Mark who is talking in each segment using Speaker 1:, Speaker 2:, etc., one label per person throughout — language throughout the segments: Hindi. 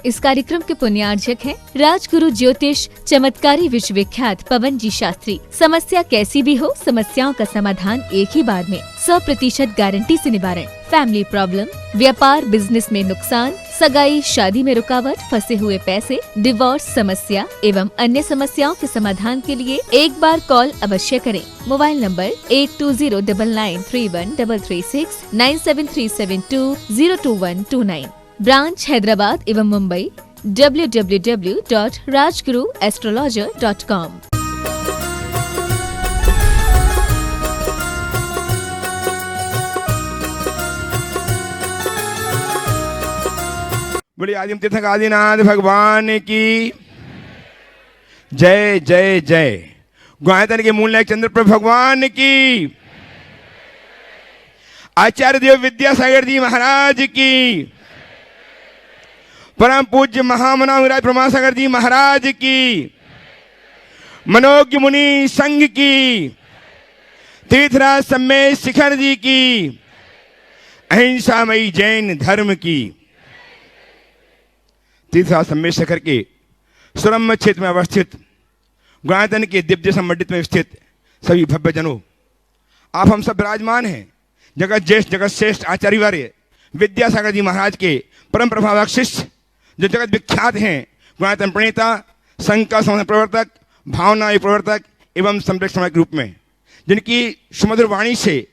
Speaker 1: इस कार्यक्रम के पुण्यार्जक हैं राजगुरु ज्योतिष चमत्कारी विश्वविख्यात पवन जी शास्त्री। समस्या कैसी भी हो, समस्याओं का समाधान एक ही बार में, 100% गारंटी से निवारण। फैमिली प्रॉब्लम, व्यापार बिजनेस में नुकसान, सगाई शादी में रुकावट, फंसे हुए पैसे, डिवोर्स समस्या एवं अन्य समस्याओं के समाधान के लिए एक बार कॉल अवश्य करें। Mobile number 8209931336 9737202129। ब्रांच हैदराबाद एवं मुंबई www.rajguruastrologer.com।
Speaker 2: बोलिए आदिम तीर्थंकर आदिनाथ भगवान की जय जय जय। गुणायतन के मूल नायक चंद्रप्रभ भगवान की, आचार्य देव विद्यासागर जी महाराज की, परम पूज्य महामना विराज प्रमासागर जी महाराज की, मनोज्ञ मुनि संघ की, तीर्थराज सम्मेद शिखर जी की, अहिंसामयी जैन धर्म की। तीर्थराज सम्मेद शिखर के सुरम्य क्षेत्र में अवस्थित गुणायतन के दिव्य संमंडित में स्थित सभी भव्य जनों, आप हम सब विराजमान हैं जगत ज्येष्ठ जगत श्रेष्ठ आचार्यवर्य विद्यासागर जी महाराज के परम प्रभावक शिष्य, जो जगत विख्यात हैं, गुणायतन प्रणेता, संघ का संवर्धन प्रवर्तक, भावना प्रवर्तक एवं संरक्षण के रूप में, जिनकी सुमधुर वाणी से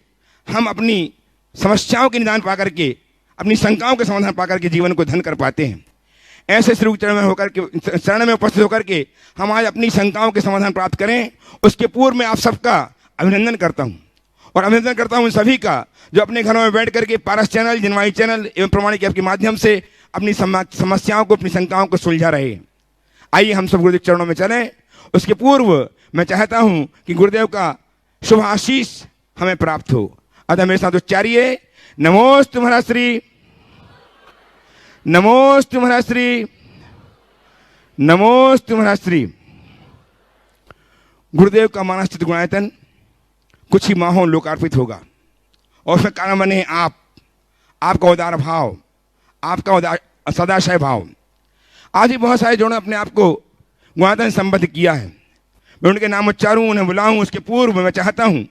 Speaker 2: हम अपनी समस्याओं के निदान पा करके, अपनी शंकाओं के समाधान पा करके जीवन को धन कर पाते हैं। ऐसे श्री चरण में होकर के, चरण में उपस्थित होकर के हम आज अपनी शंकाओं के समाधान प्राप्त करें, उसके पूर्व में आप सबका अभिनंदन करता हूं। और अभिनंदन करता हूं उन सभी का जो अपने घरों में बैठ करके पारस चैनल, जिनवाणी चैनल एवं प्रमाणिक ऐप के माध्यम से अपनी समस्याओं को, अपनी शंकाओं को सुलझा रहे हैं। आइए हम सब गुरुदेव के चरणों में चलें। उसके पूर्व मैं चाहता हूं कि गुरुदेव का शुभ आशीष हमें प्राप्त हो। अतः मेरे साथ उच्चारिए, नमोस्तु महाराज श्री, नमोस्तु महाराज श्री, नमोस्तु महाराज श्री। गुरुदेव का मानसस्थित गुणायतन कुछ ही माहों लोकार्पित होगा और उसमें कारण बने आप, आपका उदार भाव, आपका उदार सदाशय भाव। आज भी बहुत सारे जोड़ों ने अपने आप को गुणायतन संबद्ध किया है। मैं उनके नाम उच्चारूं, उन्हें बुलाऊं, उसके पूर्व मैं चाहता हूं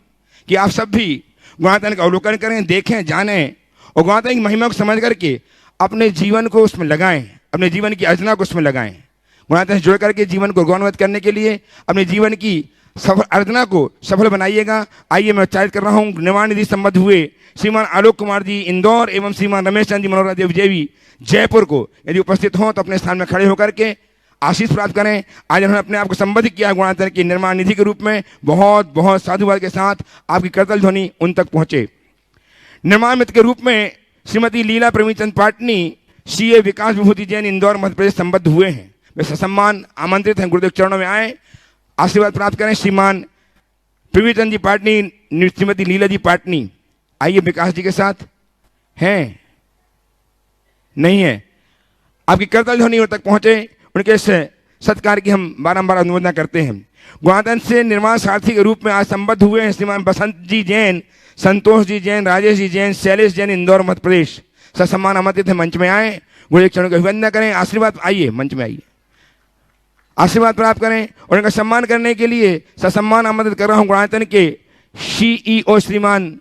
Speaker 2: कि आप सब भी गुणायतन का अवलोकन करें, देखें, जानें और गुणायतन की महिमा को समझ करके अपने जीवन को उसमें लगाएं, अपने जीवन की अर्चना को उसमें लगाएं। गुणायतन से जुड़ करके जीवन को गौरवान्वित करने के लिए अपने जीवन की सफल अर्चना को सफल बनाइएगा। आइए मैं उच्चारित कर रहा हूँ। निर्वाण निधि संबद्ध हुए श्रीमान आलोक कुमार जी इंदौर एवं श्रीमान रमेश चंद्र जी मनोहर देव विजयी जयपुर को यदि उपस्थित हों तो अपने स्थान में खड़े होकर के आशीष प्राप्त करें। आज उन्होंने अपने आप को संबद्ध किया गुणायतन की निर्माण निधि के रूप में। बहुत बहुत साधुवाद के साथ आपकी करतल ध्वनि उन तक पहुंचे। निर्माण मित्र के रूप में श्रीमती लीला प्रवीणचंद पाटनी, सीए विकास विभूति जैन इंदौर मध्य प्रदेश संबद्ध हुए हैं। वे ससम्मान आमंत्रित हैं, गुरुदेव चरणों में आए, आशीर्वाद प्राप्त करें। श्रीमान प्रवीणचंद जी पाटनी, श्रीमती लीला जी पाटनी, आइए विकास जी के साथ हैं, नहीं है, आपकी करतल ध्वनि उन तक पहुंचे। उनके सत्कार की हम बारंबार अनुमोदना करते हैं। गुणायतन से निर्माण सारथी के रूप में आज संबद्ध हुए हैं श्रीमान बसंत जी जैन, संतोष जी जैन, राजेश जी जैन, शैलेश जैन इंदौर मध्य प्रदेश ससम्मान आमंत्रित है, मंच में आए, गुरुदेव चरणों की अभिवंदना करें, आशीर्वाद। आइए मंच में आइए, आशीर्वाद प्राप्त करें। और उनका सम्मान करने के लिए ससम्मान आमंत्रित कर रहा हूं गुणायतन के सीईओ श्रीमान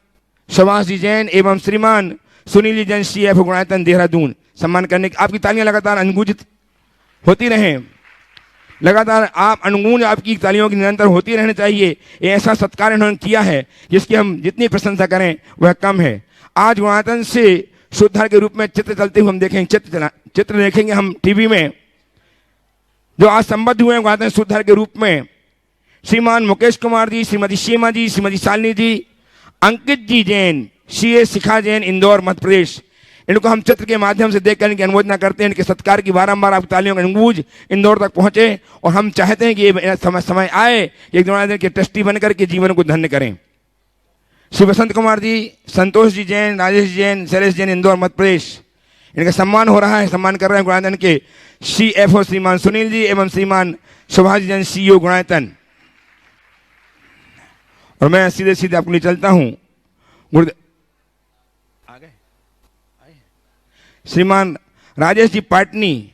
Speaker 2: सुभाष जी जैन एवं श्रीमान सुनील जी जैन, सीएफ गुणायतन देहरादून। सम्मान करने की आपकी तालियां लगातार अनुगूंजित होती रहें, लगातार आप अनुगूंज आपकी तालियों की निरंतर होती रहनी चाहिए। ऐसा सत्कार इन्होंने किया है जिसकी हम जितनी प्रशंसा करें वह कम है। आज गुणायतन से शुद्धर के रूप में चित्र चलते हुए हम देखेंगे, चित्र देखेंगे हम टीवी में, जो आज संबद्ध हुए हैं गुणायतन शुद्धर के रूप में। श्रीमान मुकेश कुमार जी, श्रीमती सीमा जी, श्रीमती शालिनी जी, अंकित जी जैन, सीए शिखा जैन इंदौर मध्य प्रदेश। इनको हम चित्र के माध्यम से देखकर इनकी अनुमोदना करते हैं। इनके सत्कार की बारंबार आपकी तालियों का गूंज इंदौर तक पहुंचे और हम चाहते हैं कि ये समय आए कि एक गुणायतन के ट्रस्टी बनकर के जीवन को धन्य करें। श्री बसंत कुमार जी, संतोष जी जैन, राजेश जी जैन, शैलेश जैन इंदौर मध्य प्रदेश, इनका सम्मान हो रहा है। सम्मान कर रहे हैं गुणायतन के सीएफओ श्रीमान सुनील जी एवं श्रीमान सुभाष जी जैन, सीईओ गुणायतन। और मैं सीधे सीधे आपको ले चलता हूं। श्रीमान राजेश जी पाटनी,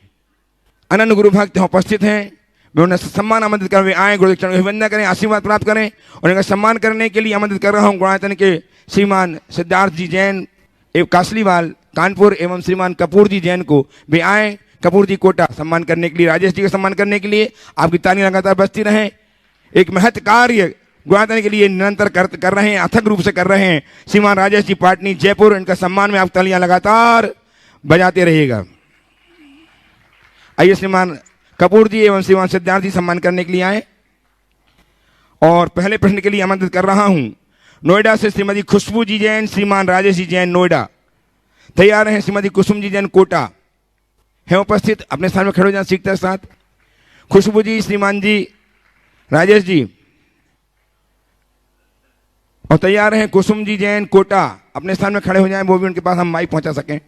Speaker 2: अनन्य गुरु भक्त यहाँ उपस्थित हैं। मैं उन्हें सम्मान आमंत्रित कर वे आए, गुरु चरणों की वंदना करें, आशीर्वाद प्राप्त करें। और इनका सम्मान करने के लिए आमंत्रित कर रहा हूँ गुणायतन के श्रीमान सिद्धार्थ जी जैन एवं कासलीवाल कानपुर एवं श्रीमान कपूर जी जैन को वे आए कपूर जी कोटा सम्मान करने के लिए, राजेश जी का सम्मान करने के लिए। आपकी तालियां लगातार बजती रहें। एक महत् कार्य गुणायतन के लिए निरंतर कर रहे हैं, अथक रूप से कर रहे हैं श्रीमान राजेश जी पाटनी जयपुर। इनका सम्मान में आप तालियां लगातार बजाते रहिएगा। आइए श्रीमान कपूर जी एवं श्रीमान सिद्धार्थ जी सम्मान करने के लिए आए। और पहले प्रश्न के लिए आमंत्रित कर रहा हूं नोएडा से श्रीमती खुशबू जी जैन, श्रीमान राजेश जी जैन नोएडा तैयार हैं। श्रीमती कुसुम जी जैन कोटा है उपस्थित, अपने स्थान में खड़े हो जाए सीखते साथ। खुशबू जी, श्रीमान जी राजेश जी। और तैयार हैं कुसुम जी जैन कोटा, अपने स्थान में खड़े हो जाएं, वो भी उनके पास हम माइक पहुंचा सकें।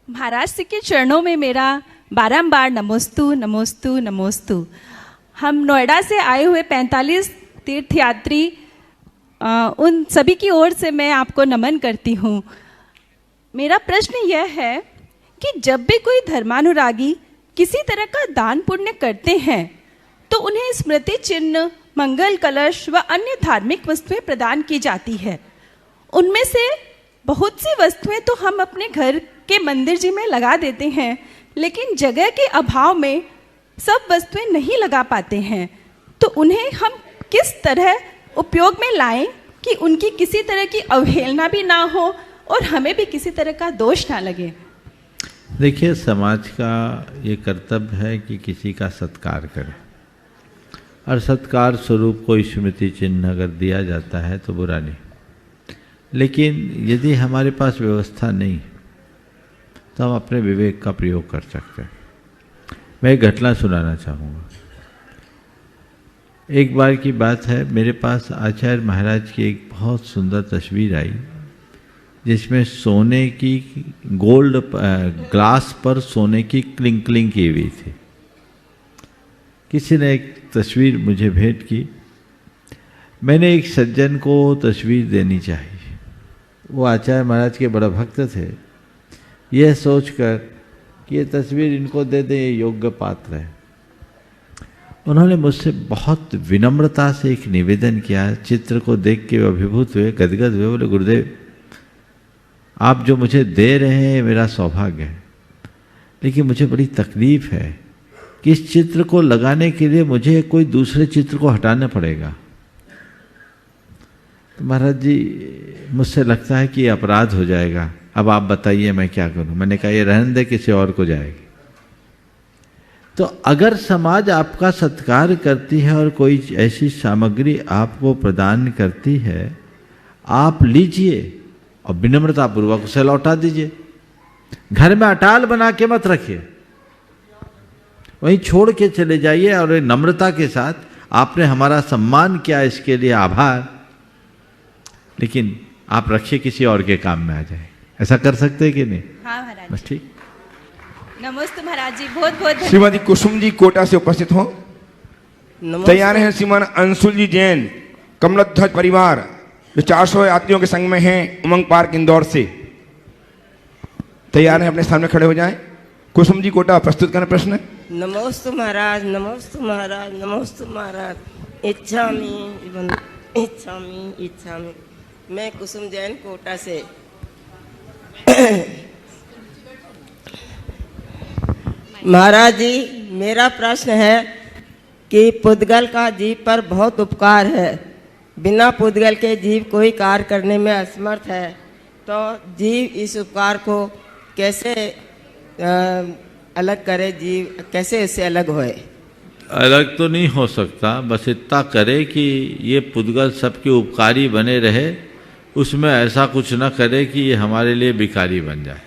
Speaker 3: महाराज जी के चरणों में मेरा बारंबार नमोस्तु नमोस्तु नमोस्तु। हम नोएडा से आए हुए 45 तीर्थयात्री उन सभी की ओर से मैं आपको नमन करती हूँ। मेरा प्रश्न यह है कि जब भी कोई धर्मानुरागी किसी तरह का दान पुण्य करते हैं तो उन्हें स्मृति चिन्ह, मंगल कलश व अन्य धार्मिक वस्तुएं प्रदान की जाती है। उनमें से बहुत सी वस्तुएं तो हम अपने घर के मंदिर जी में लगा देते हैं, लेकिन जगह के अभाव में सब वस्तुएं नहीं लगा पाते हैं। तो उन्हें हम किस तरह उपयोग में लाएं कि उनकी किसी तरह की अवहेलना भी ना हो और हमें भी किसी तरह का दोष ना लगे।
Speaker 4: देखिए, समाज का ये कर्तव्य है कि किसी का सत्कार करे, और सत्कार स्वरूप कोई स्मृति चिन्ह अगर दिया जाता है तो बुरा नहीं। लेकिन यदि हमारे पास व्यवस्था नहीं तो हम अपने विवेक का प्रयोग कर सकते हैं। मैं एक घटना सुनाना चाहूँगा। एक बार की बात है, मेरे पास आचार्य महाराज की एक बहुत सुंदर तस्वीर आई जिसमें सोने की गोल्ड ग्लास पर सोने की क्लिंकलिंग की हुई थी। किसी ने एक तस्वीर मुझे भेंट की। मैंने एक सज्जन को तस्वीर देनी चाहिए। वो आचार्य महाराज के बड़ा भक्त थे। यह सोचकर कि ये तस्वीर इनको दे दें, ये योग्य पात्र है। उन्होंने मुझसे बहुत विनम्रता से एक निवेदन किया। चित्र को देख के वे अभिभूत हुए, गदगद हुए। बोले, गुरुदेव, आप जो मुझे दे रहे हैं मेरा सौभाग्य है, लेकिन मुझे बड़ी तकलीफ है कि इस चित्र को लगाने के लिए मुझे कोई दूसरे चित्र को हटाना पड़ेगा। तो महाराज जी, मुझसे लगता है कि ये अपराध हो जाएगा, अब आप बताइए मैं क्या करूं। मैंने कहा, ये रहने दे, किसी और को जाएगी। तो अगर समाज आपका सत्कार करती है और कोई ऐसी सामग्री आपको प्रदान करती है, आप लीजिए और विनम्रतापूर्वक उसे लौटा दीजिए। घर में अटाल बना के मत रखिए, वहीं छोड़ के चले जाइए और नम्रता के साथ, आपने हमारा सम्मान किया, इसके लिए आभार, लेकिन आप रखिए, किसी और के काम में आ जाए। ऐसा कर सकते हैं कि नहीं?
Speaker 3: हाँ महाराज।
Speaker 4: बस ठीक।
Speaker 3: नमस्ते महाराज जी, बहुत बहुत
Speaker 2: श्रीमती कुसुम जी कोटा से उपस्थित हो। तैयार हैं श्रीमान अंशुल जी जैन, कमलध्वज परिवार, जो 400 यात्रियों के संग में हैं, उमंग पार्क इंदौर से। तैयार हैं, अपने सामने खड़े हो जाएं। कुसुम जी कोटा प्रस्तुत करें प्रश्न।
Speaker 5: नमोस्तु महाराज, नमोस्तु महाराज, नमोस्तु महाराज। इच्छामि इच्छामि इच्छामि। मैं कुसुम जैन कोटा से। महाराज जी, मेरा प्रश्न है कि पुद्गल का जीव पर बहुत उपकार है। बिना पुद्गल के जीव कोई कार्य करने में असमर्थ है, तो जीव इस उपकार को कैसे अलग करे, जीव कैसे इससे अलग होए?
Speaker 4: अलग तो नहीं हो सकता, बस इतना करे कि ये पुद्गल सबके उपकारी बने रहे, उसमें ऐसा कुछ ना करे कि ये हमारे लिए भिखारी बन जाए।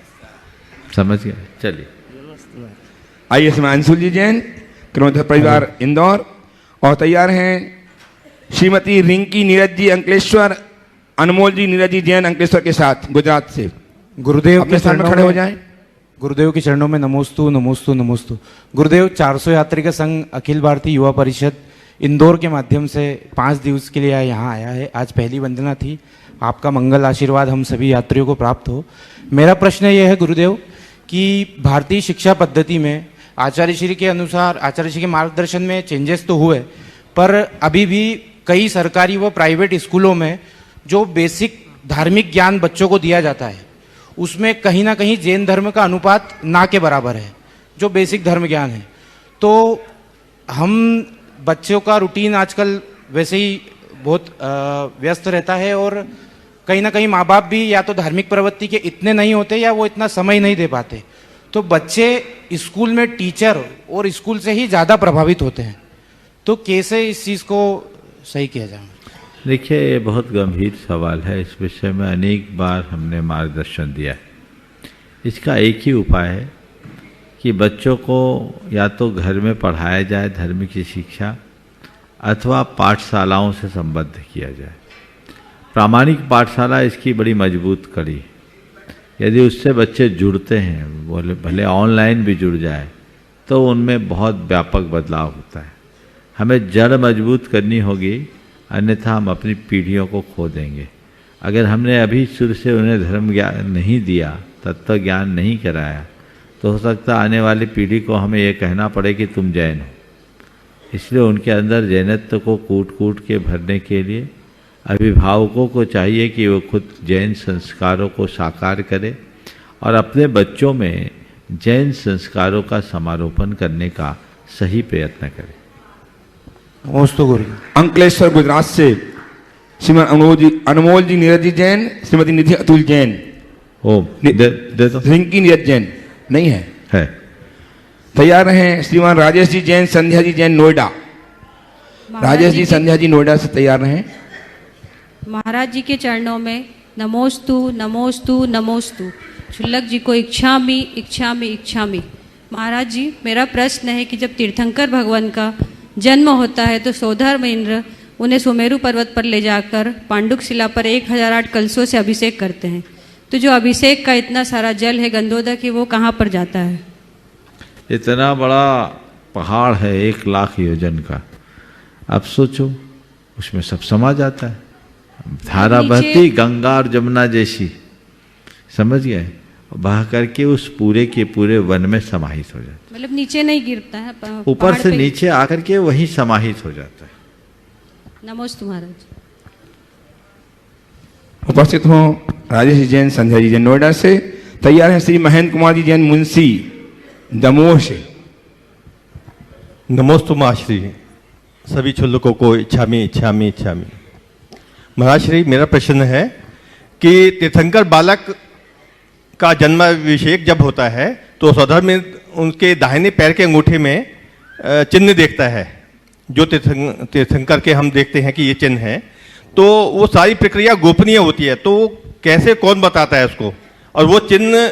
Speaker 4: समझ गए? चलिए
Speaker 2: आइए श्रीमान अंशुल जी जैन, कमलध्वज परिवार इंदौर। और तैयार हैं श्रीमती रिंकी नीरज जी अंकलेश्वर, अनमोल जी नीरज जी जैन अंकलेश्वर के साथ गुजरात से।
Speaker 6: गुरुदेव
Speaker 2: अपने स्थान में खड़े हो जाएं।
Speaker 6: गुरुदेव के चरणों में नमोस्तु नमोस्तु नमोस्तु। गुरुदेव, 400 यात्री का संघ अखिल भारतीय युवा परिषद इंदौर के माध्यम से 5 दिवस के लिए यहाँ आया है। आज पहली वंदना थी। आपका मंगल आशीर्वाद हम सभी यात्रियों को प्राप्त हो। मेरा प्रश्न यह है गुरुदेव कि भारतीय शिक्षा पद्धति में आचार्य श्री के अनुसार, आचार्य श्री के मार्गदर्शन में चेंजेस तो हुए, पर अभी भी कई सरकारी व प्राइवेट स्कूलों में जो बेसिक धार्मिक ज्ञान बच्चों को दिया जाता है उसमें कहीं ना कहीं जैन धर्म का अनुपात ना के बराबर है, जो बेसिक धर्म ज्ञान है। तो हम बच्चों का रूटीन आजकल वैसे ही बहुत व्यस्त रहता है और कहीं ना कहीं माँ बाप भी या तो धार्मिक प्रवृत्ति के इतने नहीं होते या वो इतना समय नहीं दे पाते, तो बच्चे स्कूल में टीचर और स्कूल से ही ज़्यादा प्रभावित होते हैं। तो कैसे इस चीज़ को सही किया जाए?
Speaker 4: देखिए, ये बहुत गंभीर सवाल है। इस विषय में अनेक बार हमने मार्गदर्शन दिया है। इसका एक ही उपाय है कि बच्चों को या तो घर में पढ़ाया जाए धर्म की शिक्षा, अथवा पाठशालाओं से संबद्ध किया जाए। प्रामाणिक पाठशाला इसकी बड़ी मजबूत कड़ी है। यदि उससे बच्चे जुड़ते हैं, भले ऑनलाइन भी जुड़ जाए, तो उनमें बहुत व्यापक बदलाव होता है। हमें जड़ मजबूत करनी होगी, अन्यथा हम अपनी पीढ़ियों को खो देंगे। अगर हमने अभी शुरू से उन्हें धर्म ज्ञान नहीं दिया, तत्व ज्ञान नहीं कराया, तो हो सकता है आने वाली पीढ़ी को हमें ये कहना पड़े कि तुम जैन हो। इसलिए उनके अंदर जैनत्व को कूट कूट के भरने के लिए अभिभावकों को चाहिए कि वो खुद जैन संस्कारों को साकार करे और अपने बच्चों में जैन संस्कारों का समारोपण करने का सही प्रयत्न करे।
Speaker 6: नमस्ते गुरु।
Speaker 2: अंकलेश्वर गुजरात से श्रीमती अनमोल जी नीरज जी जैन, श्रीमती निधि अतुल जैन।
Speaker 4: ओम दे तो
Speaker 2: रिंकी नीरज जैन नहीं है। तैयार रहें। श्रीमान राजेश जी जैन, संध्या जी जैन, नोएडा। राजेश जी, संध्या जी नोएडा से तैयार रहें।
Speaker 7: महाराज जी के चरणों में नमोस्तु नमोस्तु नमोस्तु। शुल्लक जी को इच्छामि इच्छामि इच्छामि। महाराज जी, मेरा प्रश्न है कि जब तीर्थंकर भगवान का जन्म होता है तो सौधर्म इंद्र उन्हें सुमेरु पर्वत पर ले जाकर पांडुक शिला पर 1008 कलशों से अभिषेक करते हैं, तो जो अभिषेक का इतना सारा जल है गंधोदक की, वो कहाँ पर जाता है?
Speaker 4: इतना बड़ा पहाड़ है 1 लाख योजन का। अब सोचो, उसमें सब समा जाता है। धारा बहती गंगा और जमुना जैसी, समझ गए, बह करके उस पूरे के पूरे वन में समाहित हो जाता है।
Speaker 7: मतलब नीचे नहीं गिरता है,
Speaker 4: ऊपर से नीचे आकर के वहीं समाहित हो जाता है।
Speaker 7: नमोस्तु महाराज।
Speaker 2: उपस्थित हों राजेश जी जैन, संध्या जी जैन, नोएडा से। तैयार हैं श्री महेंद्र कुमार जी जैन, मुंशी, दमोह से।
Speaker 8: नमोस्तु महाश्री। सभी छुल्लकों को इच्छामि इच्छामि इच्छामि। महाराज श्री, मेरा प्रश्न है कि तीर्थंकर बालक का जन्माभिषेक जब होता है तो सौधर्म में उनके दाहिने पैर के अंगूठे में चिन्ह देखता है, जो तीर्थंकर के हम देखते हैं कि ये चिन्ह है। तो वो सारी प्रक्रिया गोपनीय होती है, तो कैसे, कौन बताता है उसको, और वो चिन्ह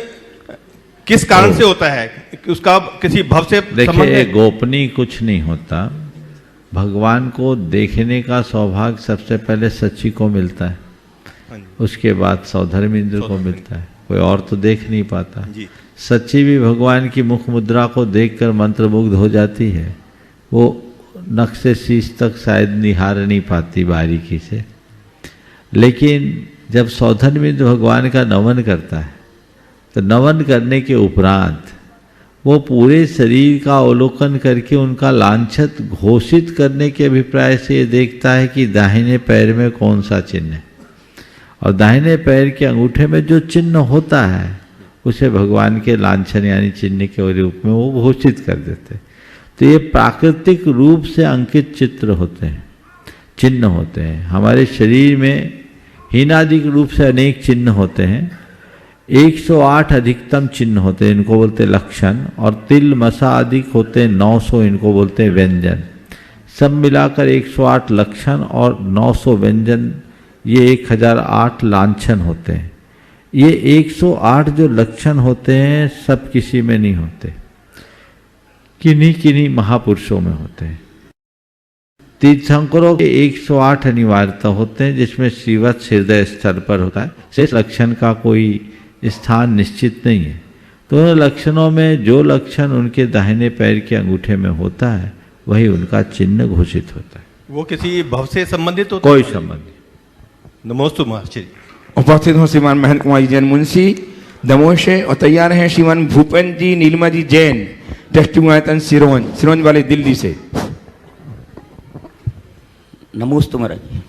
Speaker 8: किस कारण से होता है, उसका किसी भव से संबंध है?
Speaker 4: देखिए, गोपनीय कुछ नहीं होता। भगवान को देखने का सौभाग्य सबसे पहले सच्ची को मिलता है, उसके बाद सौधर्म इंद्र को मिलता है। कोई और तो देख नहीं पाता। सच्ची भी भगवान की मुख मुद्रा को देखकर मंत्रमुग्ध हो जाती है। वो नख से शीश तक शायद निहार नहीं पाती बारीकी से, लेकिन जब सौधर्म इंद्र भगवान का नमन करता है तो नमन करने के उपरांत वो पूरे शरीर का अवलोकन करके उनका लांछत घोषित करने के अभिप्राय से ये देखता है कि दाहिने पैर में कौन सा चिन्ह है, और दाहिने पैर के अंगूठे में जो चिन्ह होता है उसे भगवान के लांछन यानी चिन्ह के रूप में वो घोषित कर देते हैं। तो ये प्राकृतिक रूप से अंकित चित्र होते हैं, चिन्ह होते हैं। हमारे शरीर में हीनादिक रूप से अनेक चिन्ह होते हैं। 108 अधिकतम चिन्ह होते हैं, इनको बोलते हैं लक्षण, और तिल मसा अधिक होते हैं 900, इनको बोलते हैं व्यंजन। सब मिलाकर 108 लक्षण और 900 व्यंजन, ये 1008 लांछन होते हैं। ये 108 जो लक्षण होते हैं सब किसी में नहीं होते, किन्हीं किन्हीं महापुरुषों में होते हैं। तीर्थंकरों के 108 अनिवार्यता होते हैं, जिसमें श्रीवत्स हृदय स्तर पर होता है। शेष लक्षण का कोई स्थान निश्चित नहीं है। तो उन लक्षणों में जो लक्षण उनके दाहिने पैर के अंगूठे में होता है वही उनका चिन्ह घोषित होता है।
Speaker 8: वो किसी भव से संबंधित होता है?
Speaker 4: कोई संबंध नहीं।
Speaker 8: नमोस्तु महर्षि।
Speaker 2: उपस्थित हों श्रीमान महेंद्र कुमार जी जैन मुंशी दमोह से, और तैयार हैं श्रीमान भूपेंद्र जी नीलिमा जी जैन टेस्टिंग सिरोंज वाले दिल्ली से।
Speaker 9: नमोस्तु महाराज।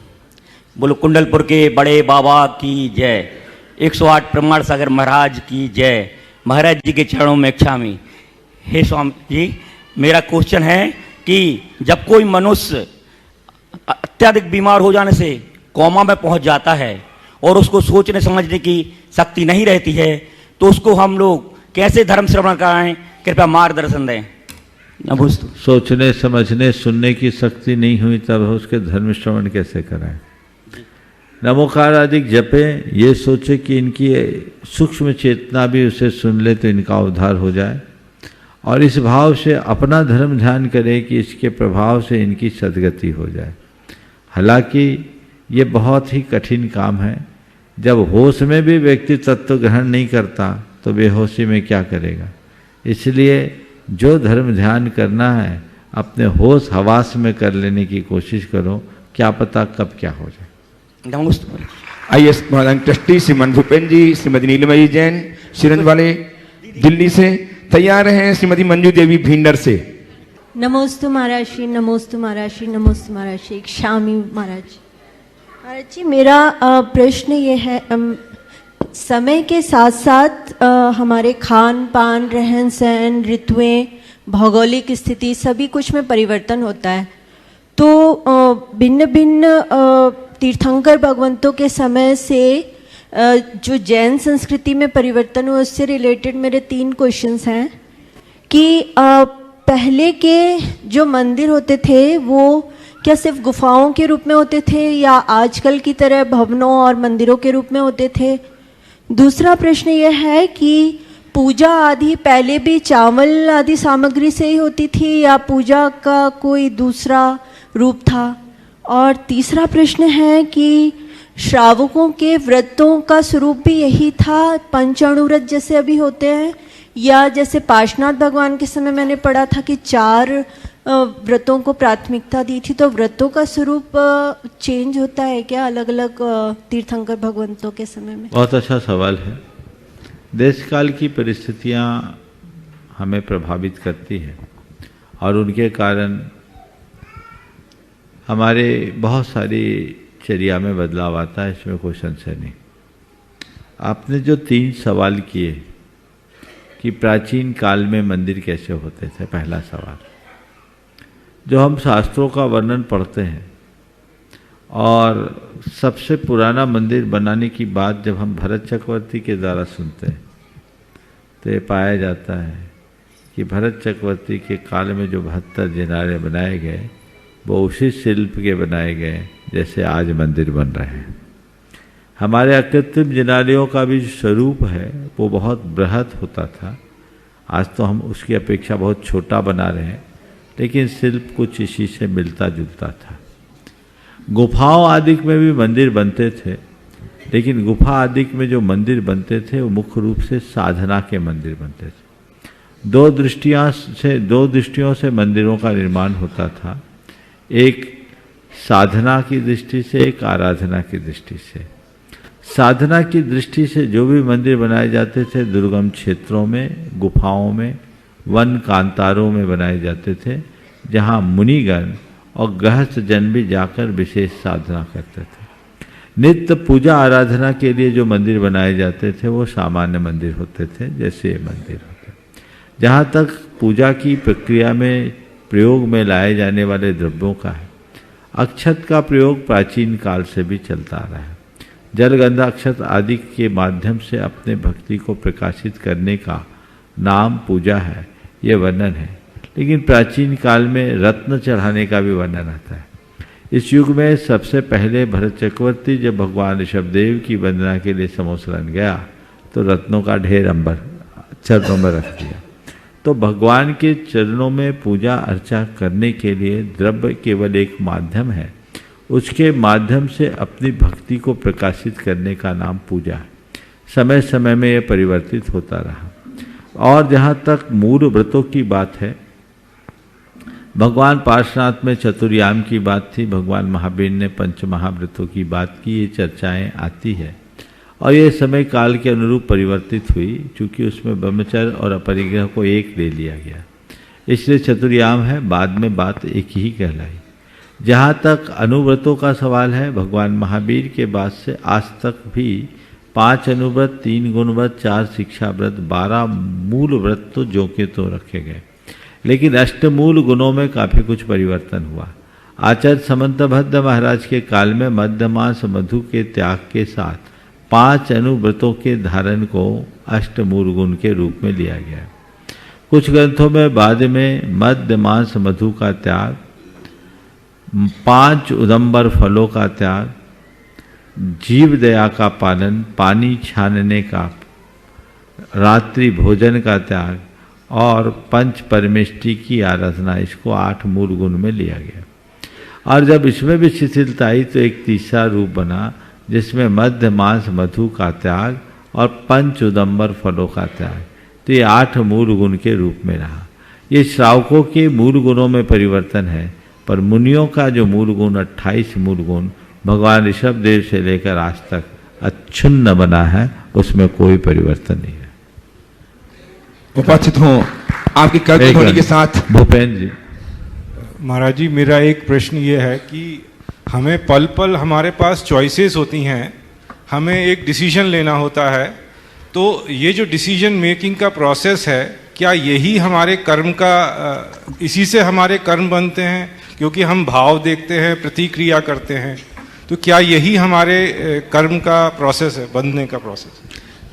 Speaker 9: बोलो कुंडलपुर के बड़े बाबा की जय। 108 प्रमाण सागर महाराज की जय। महाराज जी के चरणों में क्षामी। हे स्वामी जी, मेरा क्वेश्चन है कि जब कोई मनुष्य अत्यधिक बीमार हो जाने से कोमा में पहुंच जाता है और उसको सोचने समझने की शक्ति नहीं रहती है, तो उसको हम लोग कैसे धर्म श्रवण कराएं? कृपया मार्गदर्शन दें। नमोस्तु।
Speaker 4: सोचने समझने सुनने की शक्ति नहीं हुई तब उसके धर्म श्रवण कैसे कराएं? नमोकार आदि जपे, ये सोचे कि इनकी सूक्ष्म चेतना भी उसे सुन ले तो इनका उद्धार हो जाए, और इस भाव से अपना धर्म ध्यान करे कि इसके प्रभाव से इनकी सद्गति हो जाए। हालांकि ये बहुत ही कठिन काम है। जब होश में भी व्यक्ति तत्व ग्रहण नहीं करता तो बेहोशी में क्या करेगा? इसलिए जो धर्म ध्यान करना है अपने होश हवास में कर लेने की कोशिश करो, क्या पता कब क्या हो जाए।
Speaker 9: नमोस्तु।
Speaker 2: आईएएस महाराज ट्रस्टी श्रीमान भूपेंद्र जी श्रीमती नीलिमा जी जैन सिरोंज वाले दिल्ली से। तैयार हैं श्रीमती मंजू देवी भींडर से।
Speaker 10: नमोस्तु महाराज श्री, नमोस्तु महाराज श्री, नमोस्तु महाराज श्री। क्षामी महाराज। महाराज जी, मेरा प्रश्न ये है, समय के साथ साथ हमारे खान पान, रहन सहन, ऋतुएं, भौगोलिक स्थिति सभी कुछ में परिवर्तन होता है। तो भिन्न भिन्न तीर्थंकर भगवंतों के समय से जो जैन संस्कृति में परिवर्तन हुआ, उससे रिलेटेड मेरे 3 क्वेश्चंस हैं कि पहले के जो मंदिर होते थे वो क्या सिर्फ गुफाओं के रूप में होते थे या आजकल की तरह भवनों और मंदिरों के रूप में होते थे? दूसरा प्रश्न यह है कि पूजा आदि पहले भी चावल आदि सामग्री से ही होती थी या पूजा का कोई दूसरा रूप था? और तीसरा प्रश्न है कि श्रावकों के व्रतों का स्वरूप भी यही था, पंचाणुव्रत जैसे अभी होते हैं, या जैसे पार्श्वनाथ भगवान के समय मैंने पढ़ा था कि 4 व्रतों को प्राथमिकता दी थी, तो व्रतों का स्वरूप चेंज होता है क्या अलग अलग तीर्थंकर भगवंतों के समय में?
Speaker 4: बहुत अच्छा सवाल है। देश काल की परिस्थितियाँ हमें प्रभावित करती है और उनके कारण हमारे बहुत सारी चर्या में बदलाव आता है, इसमें कोई संशय नहीं। आपने जो 3 सवाल किए कि प्राचीन काल में मंदिर कैसे होते थे, पहला सवाल, जो हम शास्त्रों का वर्णन पढ़ते हैं और सबसे पुराना मंदिर बनाने की बात जब हम भरत चक्रवर्ती के द्वारा सुनते हैं तो ये पाया जाता है कि भरत चक्रवर्ती के काल में जो 72 जिनारे बनाए गए वो उसी शिल्प के बनाए गए जैसे आज मंदिर बन रहे हैं। हमारे अकृत्रिम जिनारियों का भी जो स्वरूप है वो बहुत बृहत होता था। आज तो हम उसकी अपेक्षा बहुत छोटा बना रहे हैं, लेकिन शिल्प कुछ इसी से मिलता जुलता था। गुफाओं आदि में भी मंदिर बनते थे, लेकिन गुफा आदि में जो मंदिर बनते थे वो मुख्य रूप से साधना के मंदिर बनते थे। 2 दृष्टियों से मंदिरों का निर्माण होता था, एक साधना की दृष्टि से, एक आराधना की दृष्टि से। साधना की दृष्टि से जो भी मंदिर बनाए जाते थे दुर्गम क्षेत्रों में, गुफाओं में, वन कांतारों में बनाए जाते थे, जहाँ मुनिगण और गृहस्थ जन भी जाकर विशेष साधना करते थे। नित्य पूजा आराधना के लिए जो मंदिर बनाए जाते थे वो सामान्य मंदिर होते थे, जैसे ये मंदिर होते। जहाँ तक पूजा की प्रक्रिया में प्रयोग में लाए जाने वाले द्रव्यों का है, अक्षत का प्रयोग प्राचीन काल से भी चलता आ रहा है। जल गंधा अक्षत आदि के माध्यम से अपने भक्ति को प्रकाशित करने का नाम पूजा है, ये वर्णन है। लेकिन प्राचीन काल में रत्न चढ़ाने का भी वर्णन आता है। इस युग में सबसे पहले भरत चक्रवर्ती जब भगवान ऋषभदेव की वंदना के लिए समोसलन गया तो रत्नों का ढेर अंबर चरणों में रख दिया। तो भगवान के चरणों में पूजा अर्चा करने के लिए द्रव्य केवल एक माध्यम है, उसके माध्यम से अपनी भक्ति को प्रकाशित करने का नाम पूजा है। समय समय में यह परिवर्तित होता रहा। और जहाँ तक मूल व्रतों की बात है, भगवान पार्श्वनाथ में चतुर्याम की बात थी, भगवान महावीर ने पंच महाव्रतों की बात की, ये चर्चाएं आती है और ये समय काल के अनुरूप परिवर्तित हुई, क्योंकि उसमें ब्रह्मचर्य और अपरिग्रह को एक ले लिया गया, इसलिए चतुर्याम है। बाद में बात एक ही कहलाई। जहाँ तक अनुव्रतों का सवाल है, भगवान महावीर के बाद से आज तक भी 5 अनुव्रत, 3 गुणव्रत, 4 शिक्षा व्रत, 12 मूल व्रत तो जो के तो रखे गए, लेकिन अष्टमूल गुणों में काफ़ी कुछ परिवर्तन हुआ। आचार्य समंतभद्र महाराज के काल में मध्यमांस मधु के त्याग के साथ 5 अनुव्रतों के धारण को अष्टमूल गुण के रूप में लिया गया। कुछ ग्रंथों में बाद में मध्यमांस मधु का त्याग, 5 उदंबर फलों का त्याग, जीव दया का पालन, पानी छानने का, रात्रि भोजन का त्याग और पंच परमेष्टि की आराधना, इसको 8 मूल गुण में लिया गया। और जब इसमें भी शिथिलता आई तो एक तीसरा रूप बना, जिसमें मध्य मांस मधु का त्याग और पंच उदंबर फलों का त्याग, तो ये 8 मूल गुण के रूप में रहा। ये श्रावकों के मूल गुणों में परिवर्तन है, पर मुनियों का जो मूल गुण 28 मूल गुण भगवान ऋषभ देव से लेकर आज तक अच्छुन्न बना है, उसमें कोई परिवर्तन नहीं है।
Speaker 2: उपस्थित हों आपकी कल्पना होने के साथ।
Speaker 4: भूपेंद्र जी।
Speaker 11: महाराज जी, मेरा एक प्रश्न ये है कि हमें पल पल हमारे पास चॉइसेस होती हैं, हमें एक डिसीजन लेना होता है, तो ये जो डिसीजन मेकिंग का प्रोसेस है, क्या यही हमारे कर्म का, इसी से हमारे कर्म बनते हैं? क्योंकि हम भाव देखते हैं, प्रतिक्रिया करते हैं, तो क्या यही हमारे कर्म का प्रोसेस है, बनने का प्रोसेस?